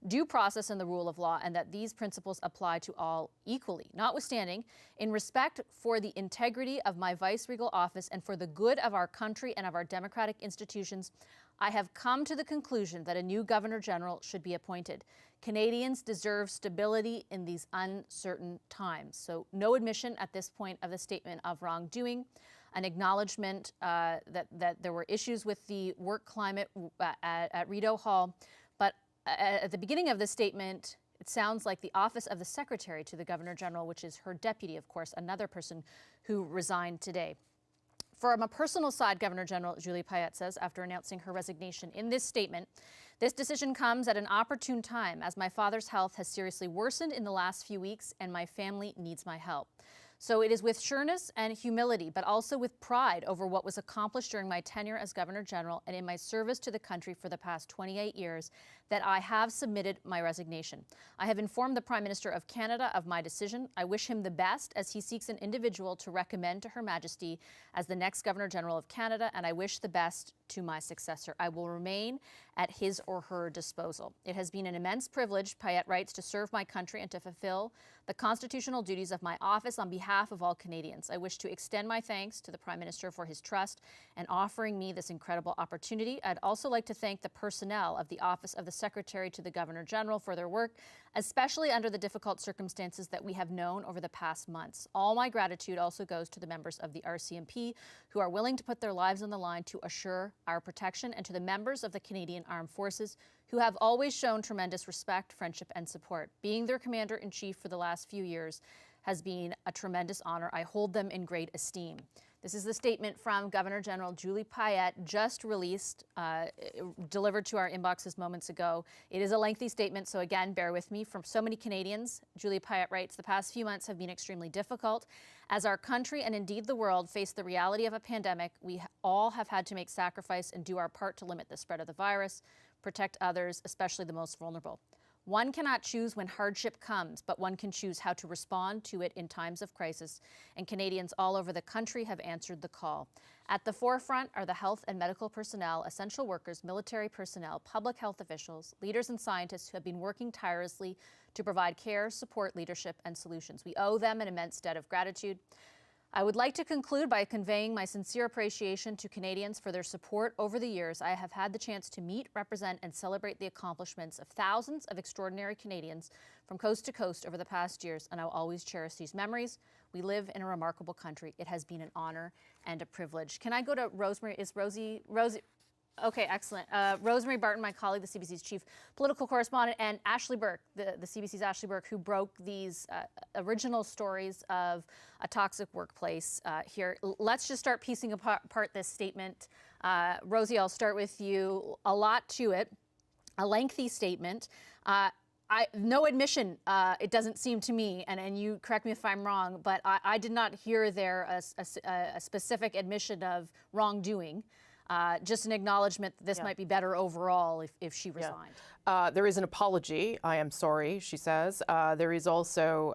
due process, and the rule of law, and that these principles apply to all equally. Notwithstanding, in respect for the integrity of my vice-regal office and for the good of our country and of our democratic institutions, I have come to the conclusion that a new Governor General should be appointed. Canadians deserve stability in these uncertain times. So no admission at this point of the statement of wrongdoing, an acknowledgement that there were issues with the work climate at Rideau Hall. But at the beginning of the statement, it sounds like the office of the Secretary to the Governor General, which is her deputy, of course, another person who resigned today. From a personal side, Governor General Julie Payette says, after announcing her resignation in this statement, this decision comes at an opportune time as my father's health has seriously worsened in the last few weeks and my family needs my help. So it is with sureness and humility, but also with pride over what was accomplished during my tenure as Governor General and in my service to the country for the past 28 years that I have submitted my resignation. I have informed the Prime Minister of Canada of my decision. I wish him the best as he seeks an individual to recommend to Her Majesty as the next Governor General of Canada, and I wish the best to my successor. I will remain at his or her disposal. It has been an immense privilege, Payette writes, to serve my country and to fulfill the constitutional duties of my office on behalf of all Canadians. I wish to extend my thanks to the Prime Minister for his trust and offering me this incredible opportunity. I'd also like to thank the personnel of the Office of the Secretary to the Governor General for their work, especially under the difficult circumstances that we have known over the past months. All my gratitude also goes to the members of the RCMP who are willing to put their lives on the line to assure our protection, and to the members of the Canadian Armed Forces who have always shown tremendous respect, friendship, and support. Being their Commander-in-Chief for the last few years has been a tremendous honor. I hold them in great esteem. This is the statement from Governor General Julie Payette, just released, delivered to our inboxes moments ago. It is a lengthy statement, so again, bear with me. From so many Canadians, Julie Payette writes, the past few months have been extremely difficult. As our country and indeed the world face the reality of a pandemic, we all have had to make sacrifice and do our part to limit the spread of the virus, protect others, especially the most vulnerable. One cannot choose when hardship comes, but one can choose how to respond to it in times of crisis, and Canadians all over the country have answered the call. At the forefront are the health and medical personnel, essential workers, military personnel, public health officials, leaders and scientists who have been working tirelessly to provide care, support, leadership, and solutions. We owe them an immense debt of gratitude. I would like to conclude by conveying my sincere appreciation to Canadians for their support over the years. I have had the chance to meet, represent, and celebrate the accomplishments of thousands of extraordinary Canadians from coast to coast over the past years, and I will always cherish these memories. We live in a remarkable country. It has been an honor and a privilege. Can I go to Rosemary? Is Rosie? Okay, excellent. Rosemary Barton, my colleague, the CBC's chief political correspondent, and Ashley Burke, the CBC's Ashley Burke, who broke these original stories of a toxic workplace here. Let's just start piecing apart this statement. Rosie, I'll start with you. A lot to it, a lengthy statement. No admission, it doesn't seem to me, and you correct me if I'm wrong, but I did not hear there a specific admission of wrongdoing. Just an acknowledgement that this might be better overall if she resigned. There is an apology. I am sorry, she says. There is also,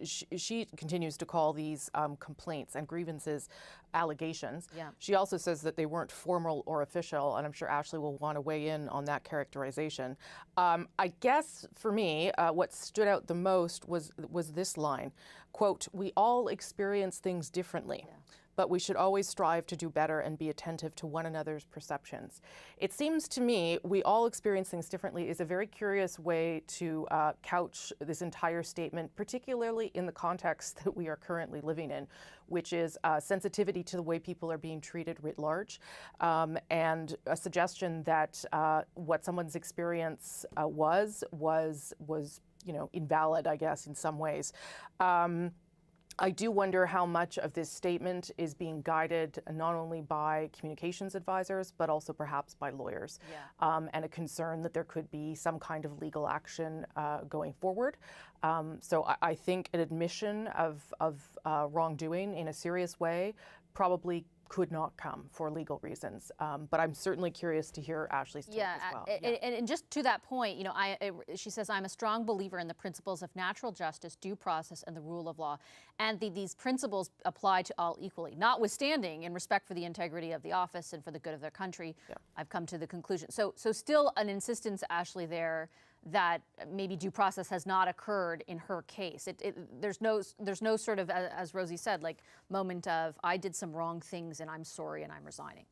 she continues to call these complaints and grievances allegations. Yeah. She also says that they weren't formal or official, and I'm sure Ashley will want to weigh in on that characterization. I guess for me, what stood out the most was this line, quote, "We all experience things differently." Yeah. But we should always strive to do better and be attentive to one another's perceptions. It seems to me we all experience things differently is a very curious way to couch this entire statement, particularly in the context that we are currently living in, which is sensitivity to the way people are being treated writ large, and a suggestion that what someone's experience was invalid, I guess, in some ways. I do wonder how much of this statement is being guided not only by communications advisors, but also perhaps by lawyers, and a concern that there could be some kind of legal action going forward. So I think an admission of wrongdoing in a serious way probably could not come for legal reasons. But I'm certainly curious to hear Ashley's take as well. And just to that point, she says, I'm a strong believer in the principles of natural justice, due process, and the rule of law. And these principles apply to all equally, notwithstanding in respect for the integrity of the office and for the good of their country. Yeah. I've come to the conclusion. So still an insistence, Ashley, there that maybe due process has not occurred in her case. There's no sort of, as Rosie said, like moment of I did some wrong things and I'm sorry and I'm resigning.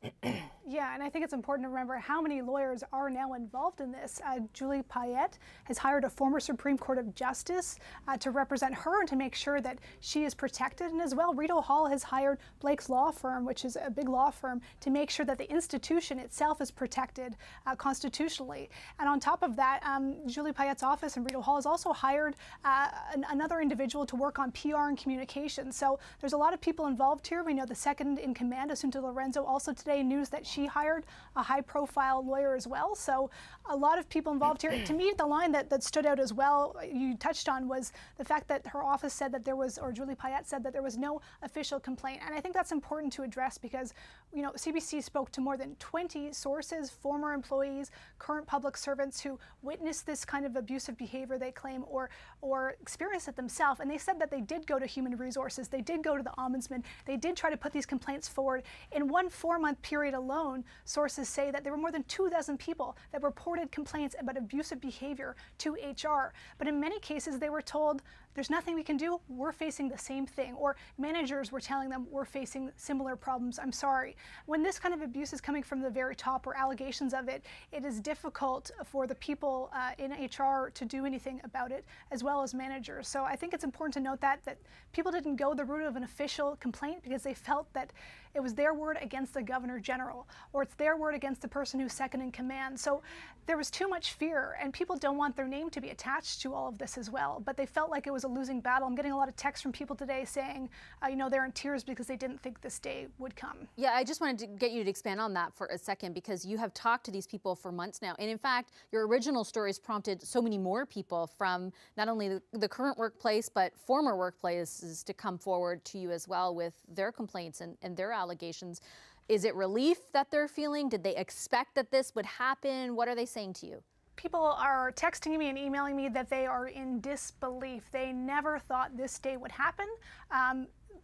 Yeah, and I think it's important to remember how many lawyers are now involved in this. Julie Payette has hired a former Supreme Court of Justice to represent her and to make sure that she is protected. And as well, Rideau Hall has hired Blake's law firm, which is a big law firm, to make sure that the institution itself is protected constitutionally. And on top of that, Julie Payette's office in Rideau Hall has also hired another individual to work on PR and communication. So there's a lot of people involved here. We know the second in command, Assunta di Lorenzo, also today news that she hired a high-profile lawyer as well. So a lot of people involved here. To me, the line that stood out as well, you touched on, was the fact that her office said that there was, or Julie Payette said that there was no official complaint. And I think that's important to address because, CBC spoke to more than 20 sources, former employees, current public servants who witnessed this kind of abusive behavior, they claim, or experienced it themselves. And they said that they did go to human resources, they did go to the ombudsman, they did try to put these complaints forward. In one 4-month period alone, alone, sources say that there were more than 2,000 people that reported complaints about abusive behavior to HR. But in many cases, they were told, there's nothing we can do, we're facing the same thing. Or managers were telling them, we're facing similar problems, I'm sorry. When this kind of abuse is coming from the very top or allegations of it, it is difficult for the people in HR to do anything about it, as well as managers. So I think it's important to note that people didn't go the route of an official complaint because they felt that it was their word against the Governor General, or it's their word against the person who's second in command. So there was too much fear, and people don't want their name to be attached to all of this as well. But they felt like it was a losing battle. I'm getting a lot of texts from people today saying, they're in tears because they didn't think this day would come. Yeah, I just wanted to get you to expand on that for a second, because you have talked to these people for months now. And in fact, your original stories prompted so many more people from not only the current workplace, but former workplaces to come forward to you as well with their complaints and their allegations. Is it relief that they're feeling? Did they expect that this would happen? What are they saying to you? People are texting me and emailing me that they are in disbelief. They never thought this day would happen.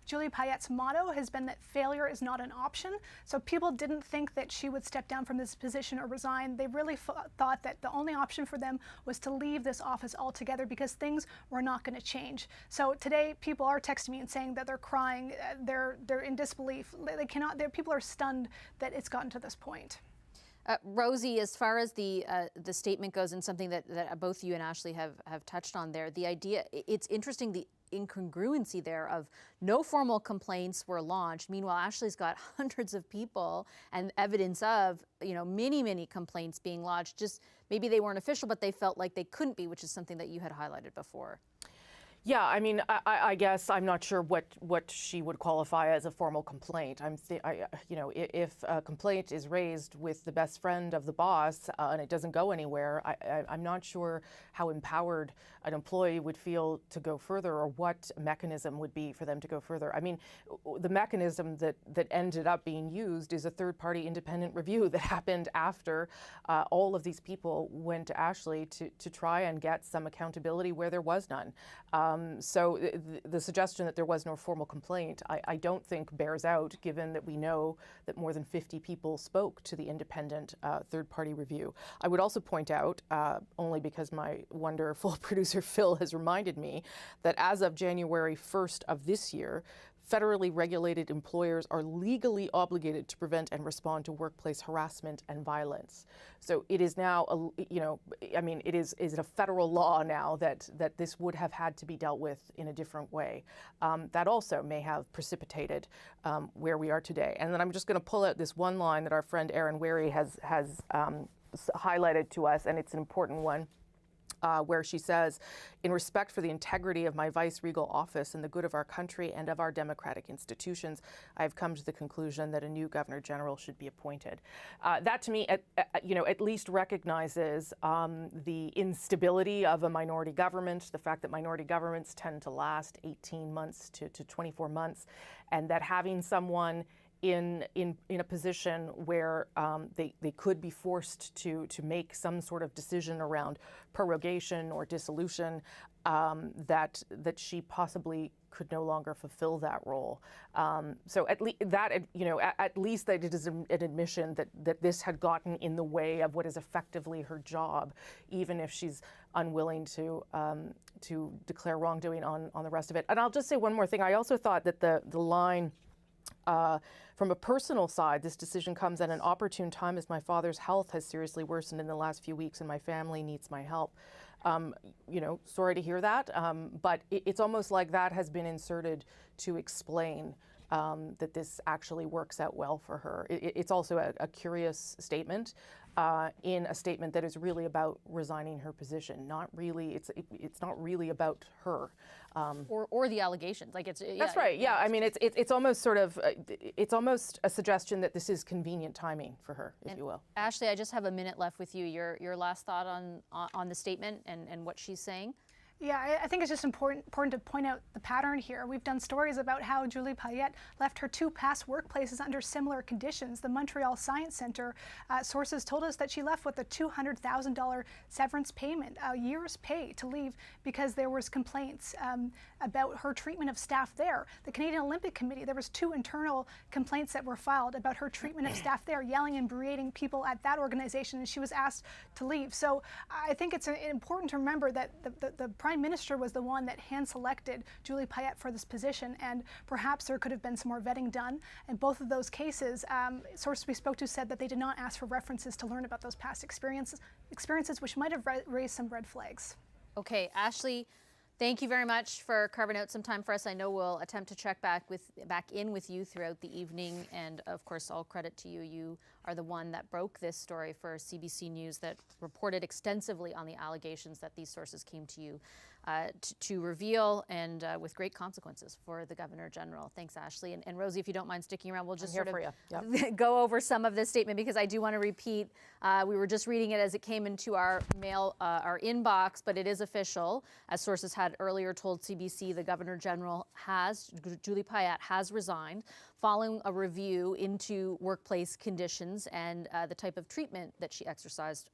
Julie Payette's motto has been that failure is not an option. So people didn't think that she would step down from this position or resign. They really thought that the only option for them was to leave this office altogether because things were not going to change. So today, people are texting me and saying that they're crying, they're in disbelief. They cannot. People are stunned that it's gotten to this point. Rosie, as far as the statement goes, and something that both you and Ashley have touched on there, the idea, it's interesting, the incongruency there of no formal complaints were launched. Meanwhile, Ashley's got hundreds of people and evidence of, many complaints being lodged. Just maybe they weren't official, but they felt like they couldn't be, which is something that you had highlighted before. Yeah, I mean, I guess I'm not sure what she would qualify as a formal complaint. If a complaint is raised with the best friend of the boss and it doesn't go anywhere, I'm not sure how empowered an employee would feel to go further, or what mechanism would be for them to go further. I mean, the mechanism that ended up being used is a third-party independent review that happened after all of these people went to Ashley to try and get some accountability where there was none. So the suggestion that there was no formal complaint, I don't think bears out, given that we know that more than 50 people spoke to the independent third-party review. I would also point out, only because my wonderful producer Phil has reminded me, that as of January 1st of this year, federally regulated employers are legally obligated to prevent and respond to workplace harassment and violence. So it is now, it is a federal law now that this would have had to be dealt with in a different way. That also may have precipitated where we are today. And then I'm just going to pull out this one line that our friend Erin Wary has highlighted to us, and it's an important one. Where she says, in respect for the integrity of my vice-regal office and the good of our country and of our democratic institutions, I have come to the conclusion that a new Governor General should be appointed. That to me, at least recognizes the instability of a minority government, the fact that minority governments tend to last 18 months to 24 months, and that having someone in a position where they could be forced to make some sort of decision around prorogation or dissolution, that she possibly could no longer fulfill that role. So at least that it is an admission that this had gotten in the way of what is effectively her job, even if she's unwilling to declare wrongdoing on the rest of it. And I'll just say one more thing. I also thought that the line, from a personal side, this decision comes at an opportune time as my father's health has seriously worsened in the last few weeks and my family needs my help. Sorry to hear that, but it's almost like that has been inserted to explain that this actually works out well for her. It's also a curious statement in a statement that is really about resigning her position. Not really. It's not really about her. Or the allegations. Like it's. That's right. Yeah. I mean, it's almost sort of it's almost a suggestion that this is convenient timing for her, if you will. Ashley, I just have a minute left with you. Your last thought on the statement and what she's saying. Yeah, I think it's just important to point out the pattern here. We've done stories about how Julie Payette left her 2 past workplaces under similar conditions. The Montreal Science Centre, sources told us that she left with a $200,000 severance payment, a year's pay to leave because there was complaints about her treatment of staff there. The Canadian Olympic Committee, there was 2 internal complaints that were filed about her treatment of staff there, yelling and berating people at that organization, and she was asked to leave. So I think it's important to remember that the Prime Minister was the one that hand-selected Julie Payette for this position, and perhaps there could have been some more vetting done. In both of those cases, sources we spoke to said that they did not ask for references to learn about those past experiences which might have raised some red flags. Okay, Ashley, thank you very much for carving out some time for us. I know we'll attempt to check back in with you throughout the evening, and of course, all credit to you. You are the one that broke this story for CBC News, that reported extensively on the allegations that these sources came to you to reveal, and with great consequences for the Governor General. Thanks, Ashley. And Rosie, if you don't mind sticking around, we'll just sort of go over some of this statement, because I do want to repeat, we were just reading it as it came into our mail, our inbox, but it is official. As sources had earlier told CBC, the Governor General Julie Payette has resigned following a review into workplace conditions and the type of treatment that she exercised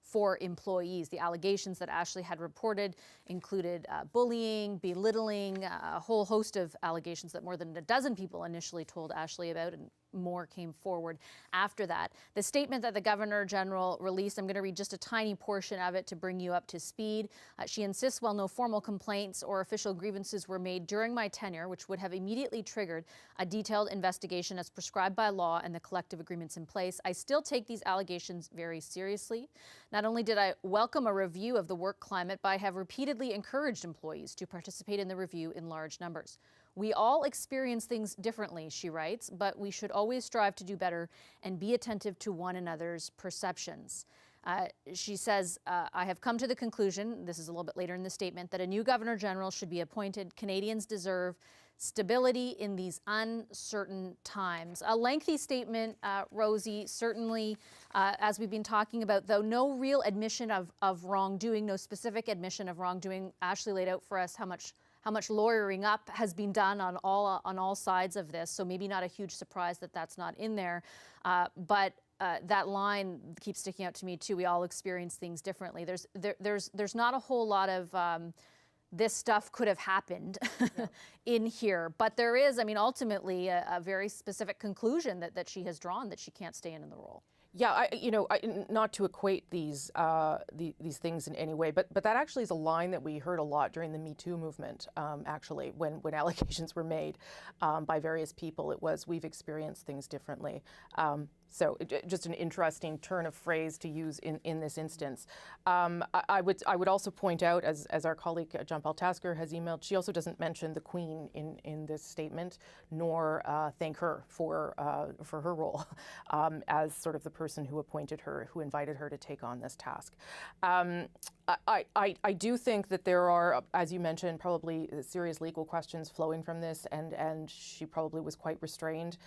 for employees. The allegations that Ashley had reported included bullying, belittling, a whole host of allegations that more than a dozen people initially told Ashley about, and more came forward after that. The statement that the Governor General released, I'm going to read just a tiny portion of it to bring you up to speed. She insists, while no formal complaints or official grievances were made during my tenure, which would have immediately triggered a detailed investigation as prescribed by law and the collective agreements in place, I still take these allegations very seriously. Not only did I welcome a review of the work climate, but I have repeatedly encouraged employees to participate in the review in large numbers. We all experience things differently, she writes, but we should always strive to do better and be attentive to one another's perceptions. She says, I have come to the conclusion, this is a little bit later in the statement, that a new Governor General should be appointed. Canadians deserve stability in these uncertain times. A lengthy statement, Rosie, certainly, as we've been talking about, though no real admission of wrongdoing, no specific admission of wrongdoing. Ashley laid out for us how much lawyering up has been done on all sides of this, so maybe not a huge surprise that that's not in there. But that line keeps sticking out to me too. We all experience things differently. There's not a whole lot of this stuff could have happened in here, but there is, I mean, ultimately a very specific conclusion that she has drawn, that she can't stay in the role. Yeah, not to equate these things in any way, but that actually is a line that we heard a lot during the Me Too movement. Actually, when allegations were made by various people, it was, we've experienced things differently. So just an interesting turn of phrase to use in this instance. I would also point out, as our colleague Jean-Paul Tasker has emailed, she also doesn't mention the Queen in this statement, nor thank her for her role as sort of the person who appointed her, who invited her to take on this task. I do think that there are, as you mentioned, probably serious legal questions flowing from this, and she probably was quite restrained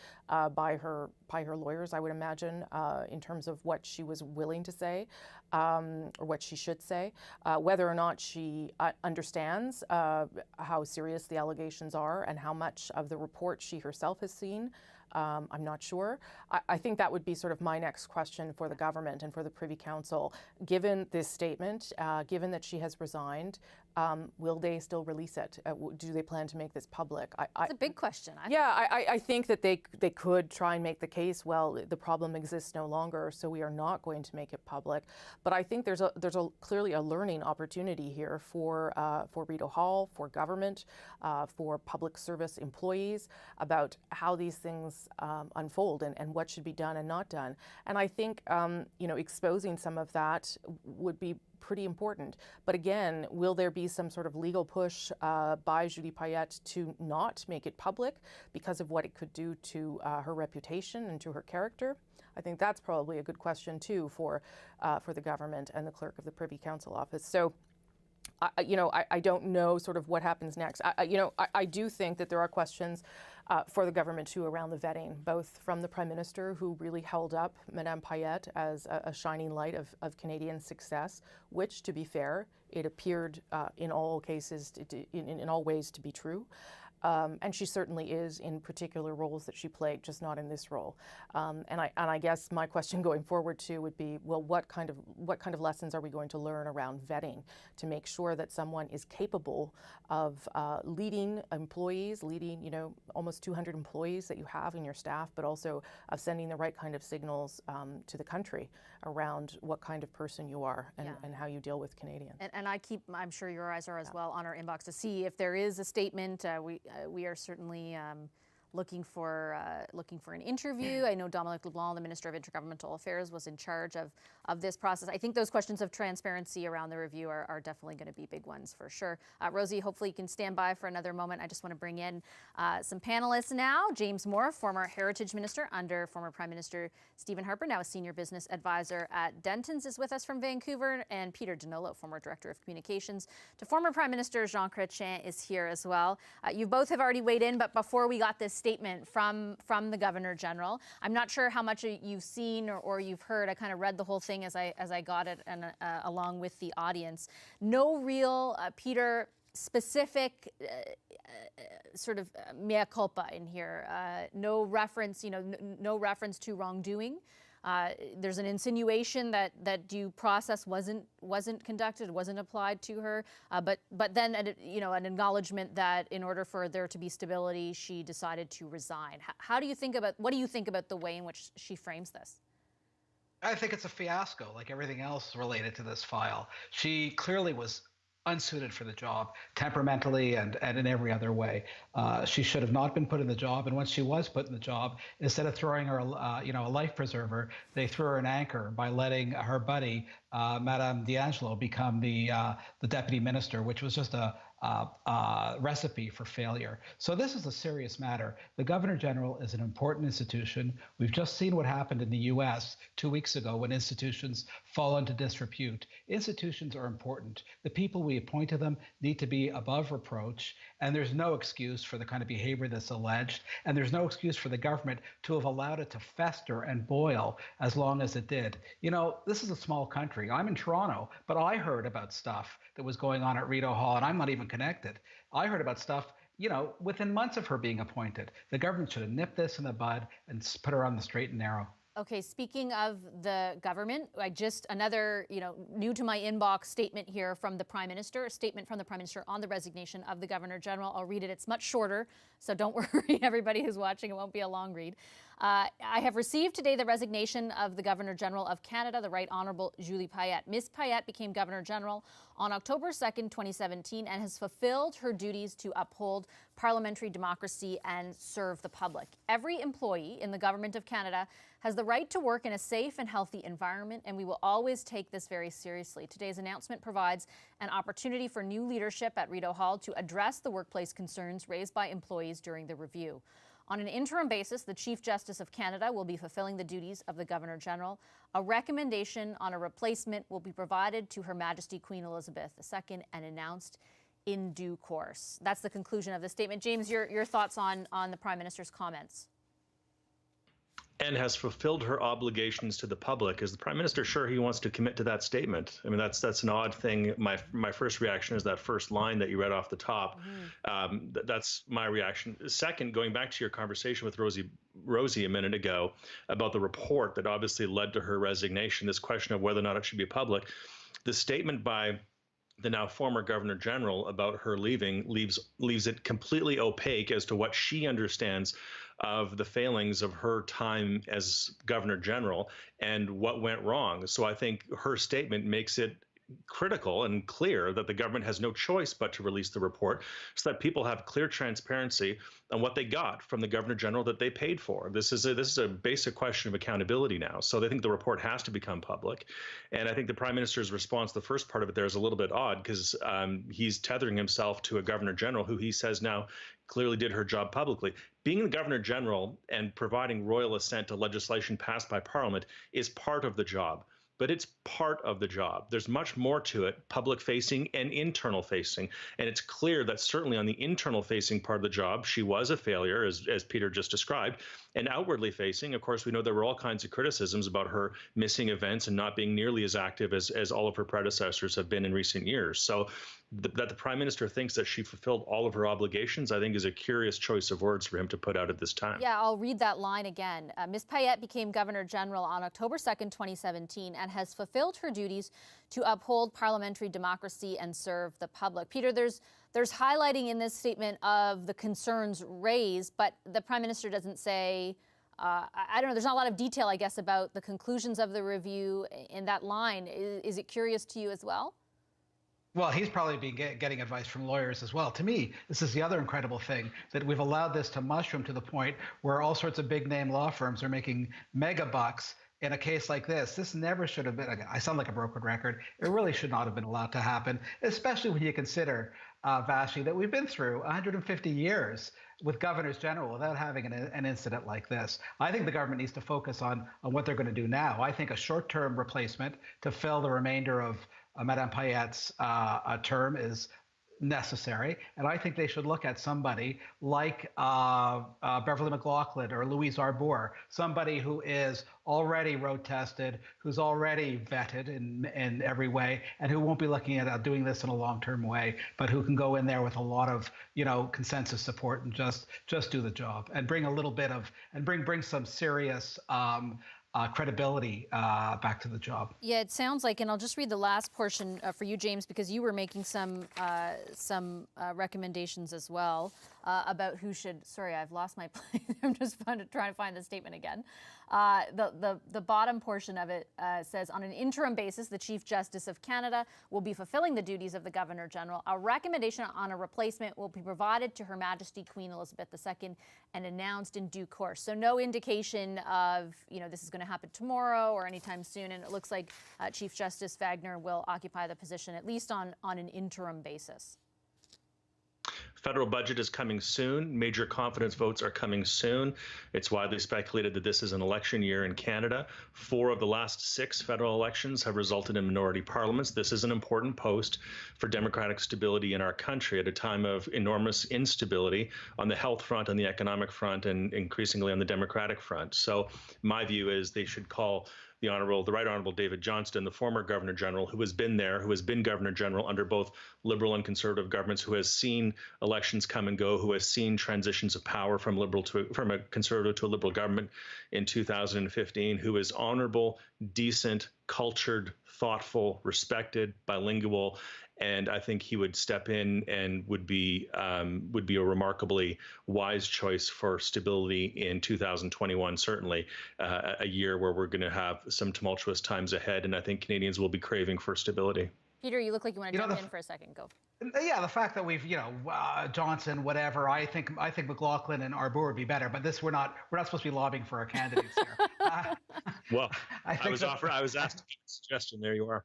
by her lawyers, I would imagine, in terms of what she was willing to say or what she should say. Whether or not she understands how serious the allegations are and how much of the report she herself has seen, I'm not sure. I think that would be sort of my next question for the government and for the Privy Council. Given this statement, given that she has resigned, will they still release it? Do they plan to make this public? It's a big question. I think that they could try and make the case, well, the problem exists no longer, so we are not going to make it public. But I think there's clearly a learning opportunity here for Rideau Hall, for government, for public service employees, about how these things unfold and what should be done and not done. And I think exposing some of that would be pretty important. But again, will there be some sort of legal push by Julie Payette to not make it public because of what it could do to her reputation and to her character? I think that's probably a good question too for the government and the clerk of the Privy Council office. So I don't know sort of what happens next. I do think that there are questions for the government too around the vetting, both from the Prime Minister, who really held up Madame Payette as a shining light of Canadian success, which, to be fair, it appeared in all cases, in all ways, to be true. And she certainly is in particular roles that she played, just not in this role. And I guess my question going forward too would be, well, what kind of lessons are we going to learn around vetting to make sure that someone is capable of leading employees, leading almost 200 employees that you have in your staff, but also of sending the right kind of signals to the country around what kind of person you are and how you deal with Canadians. And I'm sure your eyes are as well on our inbox to see if there is a statement. We are certainly looking for an interview. I know Dominic LeBlanc, the Minister of Intergovernmental Affairs, was in charge of this process. I think those questions of transparency around the review are definitely going to be big ones for sure. Rosie, hopefully you can stand by for another moment. I just want to bring in some panelists now. James Moore, former Heritage Minister under former Prime Minister Stephen Harper, now a Senior Business Advisor at Dentons, is with us from Vancouver, and Peter Donolo, former Director of Communications to former Prime Minister Jean Chrétien, is here as well. You both have already weighed in, but before we got this statement from the Governor General, I'm not sure how much you've seen or you've heard. I kind of read the whole thing as I got it, and along with the audience. No real, Peter, specific sort of mea culpa in here. No reference, no reference to wrongdoing. There's an insinuation that due process wasn't conducted, wasn't applied to her, but then an acknowledgement that in order for there to be stability, she decided to resign. What do you think about the way in which she frames this? I think it's a fiasco, like everything else related to this file. She clearly was unsuited for the job, temperamentally and in every other way. She should have not been put in the job, and once she was put in the job, instead of throwing her, a life preserver, they threw her an anchor by letting her buddy, Madame D'Angelo, become the deputy minister, which was just a recipe for failure. So this is a serious matter. The Governor General is an important institution. We've just seen what happened in the U.S. 2 weeks ago when institutions fall into disrepute. Institutions are important. The people we appoint to them need to be above reproach, and there's no excuse for the kind of behavior that's alleged, and there's no excuse for the government to have allowed it to fester and boil as long as it did. This is a small country. I'm in Toronto, but I heard about stuff that was going on at Rideau Hall, and I'm not even connected. I heard about stuff, within months of her being appointed. The government should have nipped this in the bud and put her on the straight and narrow. Okay, speaking of the government, another, new to my inbox statement here from the Prime Minister, a statement from the Prime Minister on the resignation of the Governor General. I'll read it. It's much shorter, so don't worry, everybody who's watching. It won't be a long read. I have received today the resignation of the Governor General of Canada, the Right Honourable Julie Payette. Ms. Payette became Governor General on October 2nd, 2017, and has fulfilled her duties to uphold parliamentary democracy and serve the public. Every employee in the Government of Canada has the right to work in a safe and healthy environment, and we will always take this very seriously. Today's announcement provides an opportunity for new leadership at Rideau Hall to address the workplace concerns raised by employees during the review. On an interim basis, the Chief Justice of Canada will be fulfilling the duties of the Governor General. A recommendation on a replacement will be provided to Her Majesty Queen Elizabeth II and announced in due course. That's the conclusion of the statement. James, your thoughts on the Prime Minister's comments? And has fulfilled her obligations to the public. Is the Prime Minister sure he wants to commit to that statement? I mean, that's an odd thing. My first reaction is that first line that you read off the top. That's my reaction. Second, going back to your conversation with Rosie a minute ago about the report that obviously led to her resignation, this question of whether or not it should be public, the statement by the now former Governor General about her leaving leaves it completely opaque as to what she understands of the failings of her time as Governor General and what went wrong. So I think her statement makes it critical and clear that the government has no choice but to release the report so that people have clear transparency on what they got from the Governor General that they paid for. This is a basic question of accountability now. So they think the report has to become public. And I think the Prime Minister's response, the first part of it there, is a little bit odd because he's tethering himself to a Governor General who he says now clearly did her job publicly. Being the Governor General and providing royal assent to legislation passed by Parliament is part of the job. but it's part of the job. There's much more to it, public facing and internal facing. And it's clear that certainly on the internal facing part of the job, she was a failure, as Peter just described. And outwardly facing, of course, we know there were all kinds of criticisms about her missing events and not being nearly as active as all of her predecessors have been in recent years. So that the Prime Minister thinks that she fulfilled all of her obligations, I think is a curious choice of words for him to put out at this time. Yeah, I'll read that line again. Ms. Payette became Governor General on October 2nd, 2017, and has fulfilled her duties to uphold parliamentary democracy and serve the public. Peter, there's highlighting in this statement of the concerns raised, but the Prime Minister doesn't say, I don't know, there's not a lot of detail, I guess, about the conclusions of the review in that line. Is it curious to you as well? Well, he's probably been getting advice from lawyers as well. To me, this is the other incredible thing, that we've allowed this to mushroom to the point where all sorts of big name law firms are making mega bucks in a case like this. This never should have been, I sound like a broken record, it really should not have been allowed to happen, especially when you consider, Vashi, that we've been through 150 years with governors general without having an incident like this. I think the government needs to focus on what they're going to do now. I think a short-term replacement to fill the remainder of Madame Payette's term is necessary, and I think they should look at somebody like Beverly McLaughlin or Louise Arbour, somebody who is already road tested, who's already vetted in every way, and who won't be looking at doing this in a long-term way, but who can go in there with a lot of consensus support and just do the job and bring a little bit of bring some serious credibility back to the job. Yeah, it sounds like, and I'll just read the last portion for you, James, because you were making some recommendations as well about who should. Sorry, I've lost my place. I'm just trying to find the statement again. The bottom portion of it says, on an interim basis, the Chief Justice of Canada will be fulfilling the duties of the Governor General. A recommendation on a replacement will be provided to Her Majesty Queen Elizabeth II and announced in due course. So no indication of, this is going to happen tomorrow or anytime soon. And it looks like Chief Justice Wagner will occupy the position, at least on an interim basis. Federal budget is coming soon. Major confidence votes are coming soon. It's widely speculated that this is an election year in Canada. 4 of the last 6 federal elections have resulted in minority parliaments. This is an important post for democratic stability in our country at a time of enormous instability on the health front, on the economic front, and increasingly on the democratic front. So my view is they should call the Right Honorable David Johnston, the former Governor General, who has been there, who has been Governor General under both Liberal and Conservative governments, who has seen elections come and go, who has seen transitions of power from a Conservative to a Liberal government in 2015, who is honorable, decent, cultured, thoughtful, respected, bilingual. And I think he would step in and would be a remarkably wise choice for stability in 2021, certainly a year where we're going to have some tumultuous times ahead. And I think Canadians will be craving for stability. Peter, you look like you want to jump in for a second. Go. Yeah, the fact that we've, Johnson, whatever. I think McLaughlin and Arbour would be better, but we're not supposed to be lobbying for our candidates here. Well, I was asked a suggestion. There you are.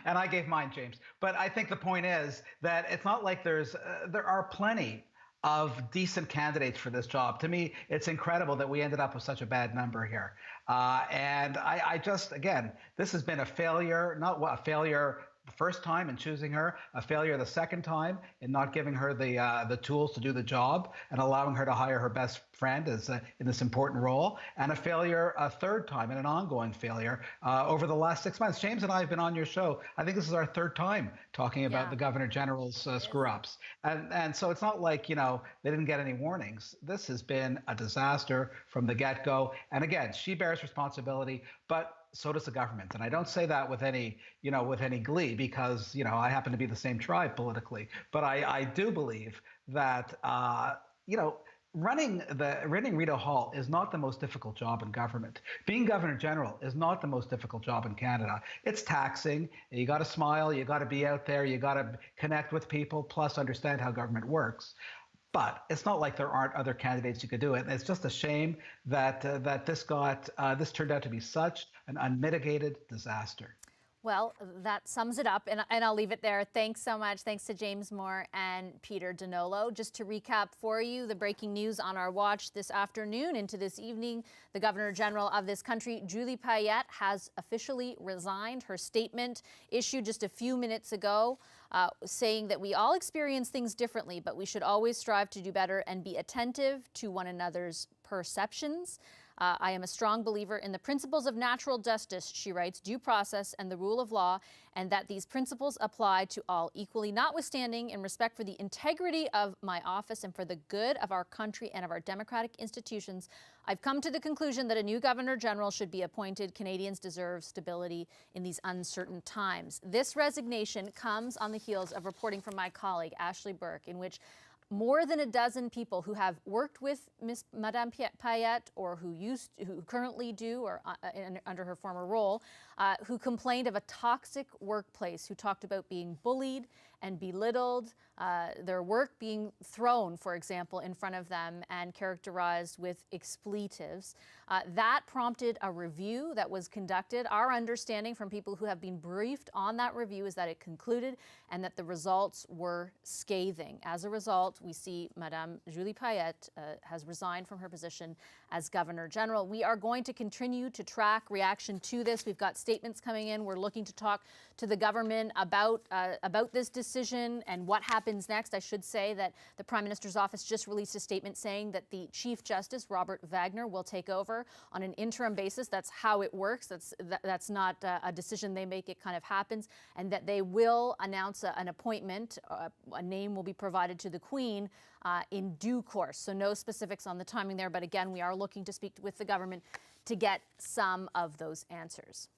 And I gave mine, James. But I think the point is that it's not like there are plenty of decent candidates for this job. To me, it's incredible that we ended up with such a bad number here. And I just, again, this has been a failure, a failure the first time in choosing her, a failure the second time in not giving her the tools to do the job and allowing her to hire her best friend in this important role, and a failure a third time, and an ongoing failure over the last 6 months. James and I have been on your show. I think this is our 3rd time talking about the Governor General's screw-ups. And so it's not like, they didn't get any warnings. This has been a disaster from the get-go. And again, she bears responsibility, but so does the government. And I don't say that with any glee, because, I happen to be the same tribe politically. But I do believe that, running Rideau Hall is not the most difficult job in government. Being Governor General is not the most difficult job in Canada. It's taxing. You got to smile. You got to be out there. You got to connect with people, plus understand how government works. But it's not like there aren't other candidates who could do it. And it's just a shame that this turned out to be such an unmitigated disaster. Well, that sums it up, and I'll leave it there. Thanks so much. Thanks to James Moore and Peter Donolo. Just to recap for you, the breaking news on our watch this afternoon into this evening, the Governor General of this country, Julie Payette, has officially resigned. Her statement issued just a few minutes ago, saying that we all experience things differently, but we should always strive to do better and be attentive to one another's perceptions. I am a strong believer in the principles of natural justice, she writes, due process and the rule of law, and that these principles apply to all equally, notwithstanding in respect for the integrity of my office and for the good of our country and of our democratic institutions. I've come to the conclusion that a new Governor General should be appointed. Canadians deserve stability in these uncertain times. This resignation comes on the heels of reporting from my colleague, Ashley Burke, in which more than a dozen people who have worked with Madame Payette or who currently do or under her former role, who complained of a toxic workplace, who talked about being bullied and belittled, their work being thrown, for example, in front of them and characterized with expletives. That prompted a review that was conducted. Our understanding from people who have been briefed on that review is that it concluded and that the results were scathing. As a result, we see Madame Julie Payette has resigned from her position as Governor General. We are going to continue to track reaction to this. We've got statements coming in. We're looking to talk to the government about this decision and what happens next. I should say that the Prime Minister's office just released a statement saying that the Chief Justice, Robert Wagner, will take over on an interim basis. That's how it works. That's not a decision they make. It kind of happens. And that they will announce an appointment. A name will be provided to the Queen in due course. So no specifics on the timing there. But again, we are looking to speak with the government to get some of those answers.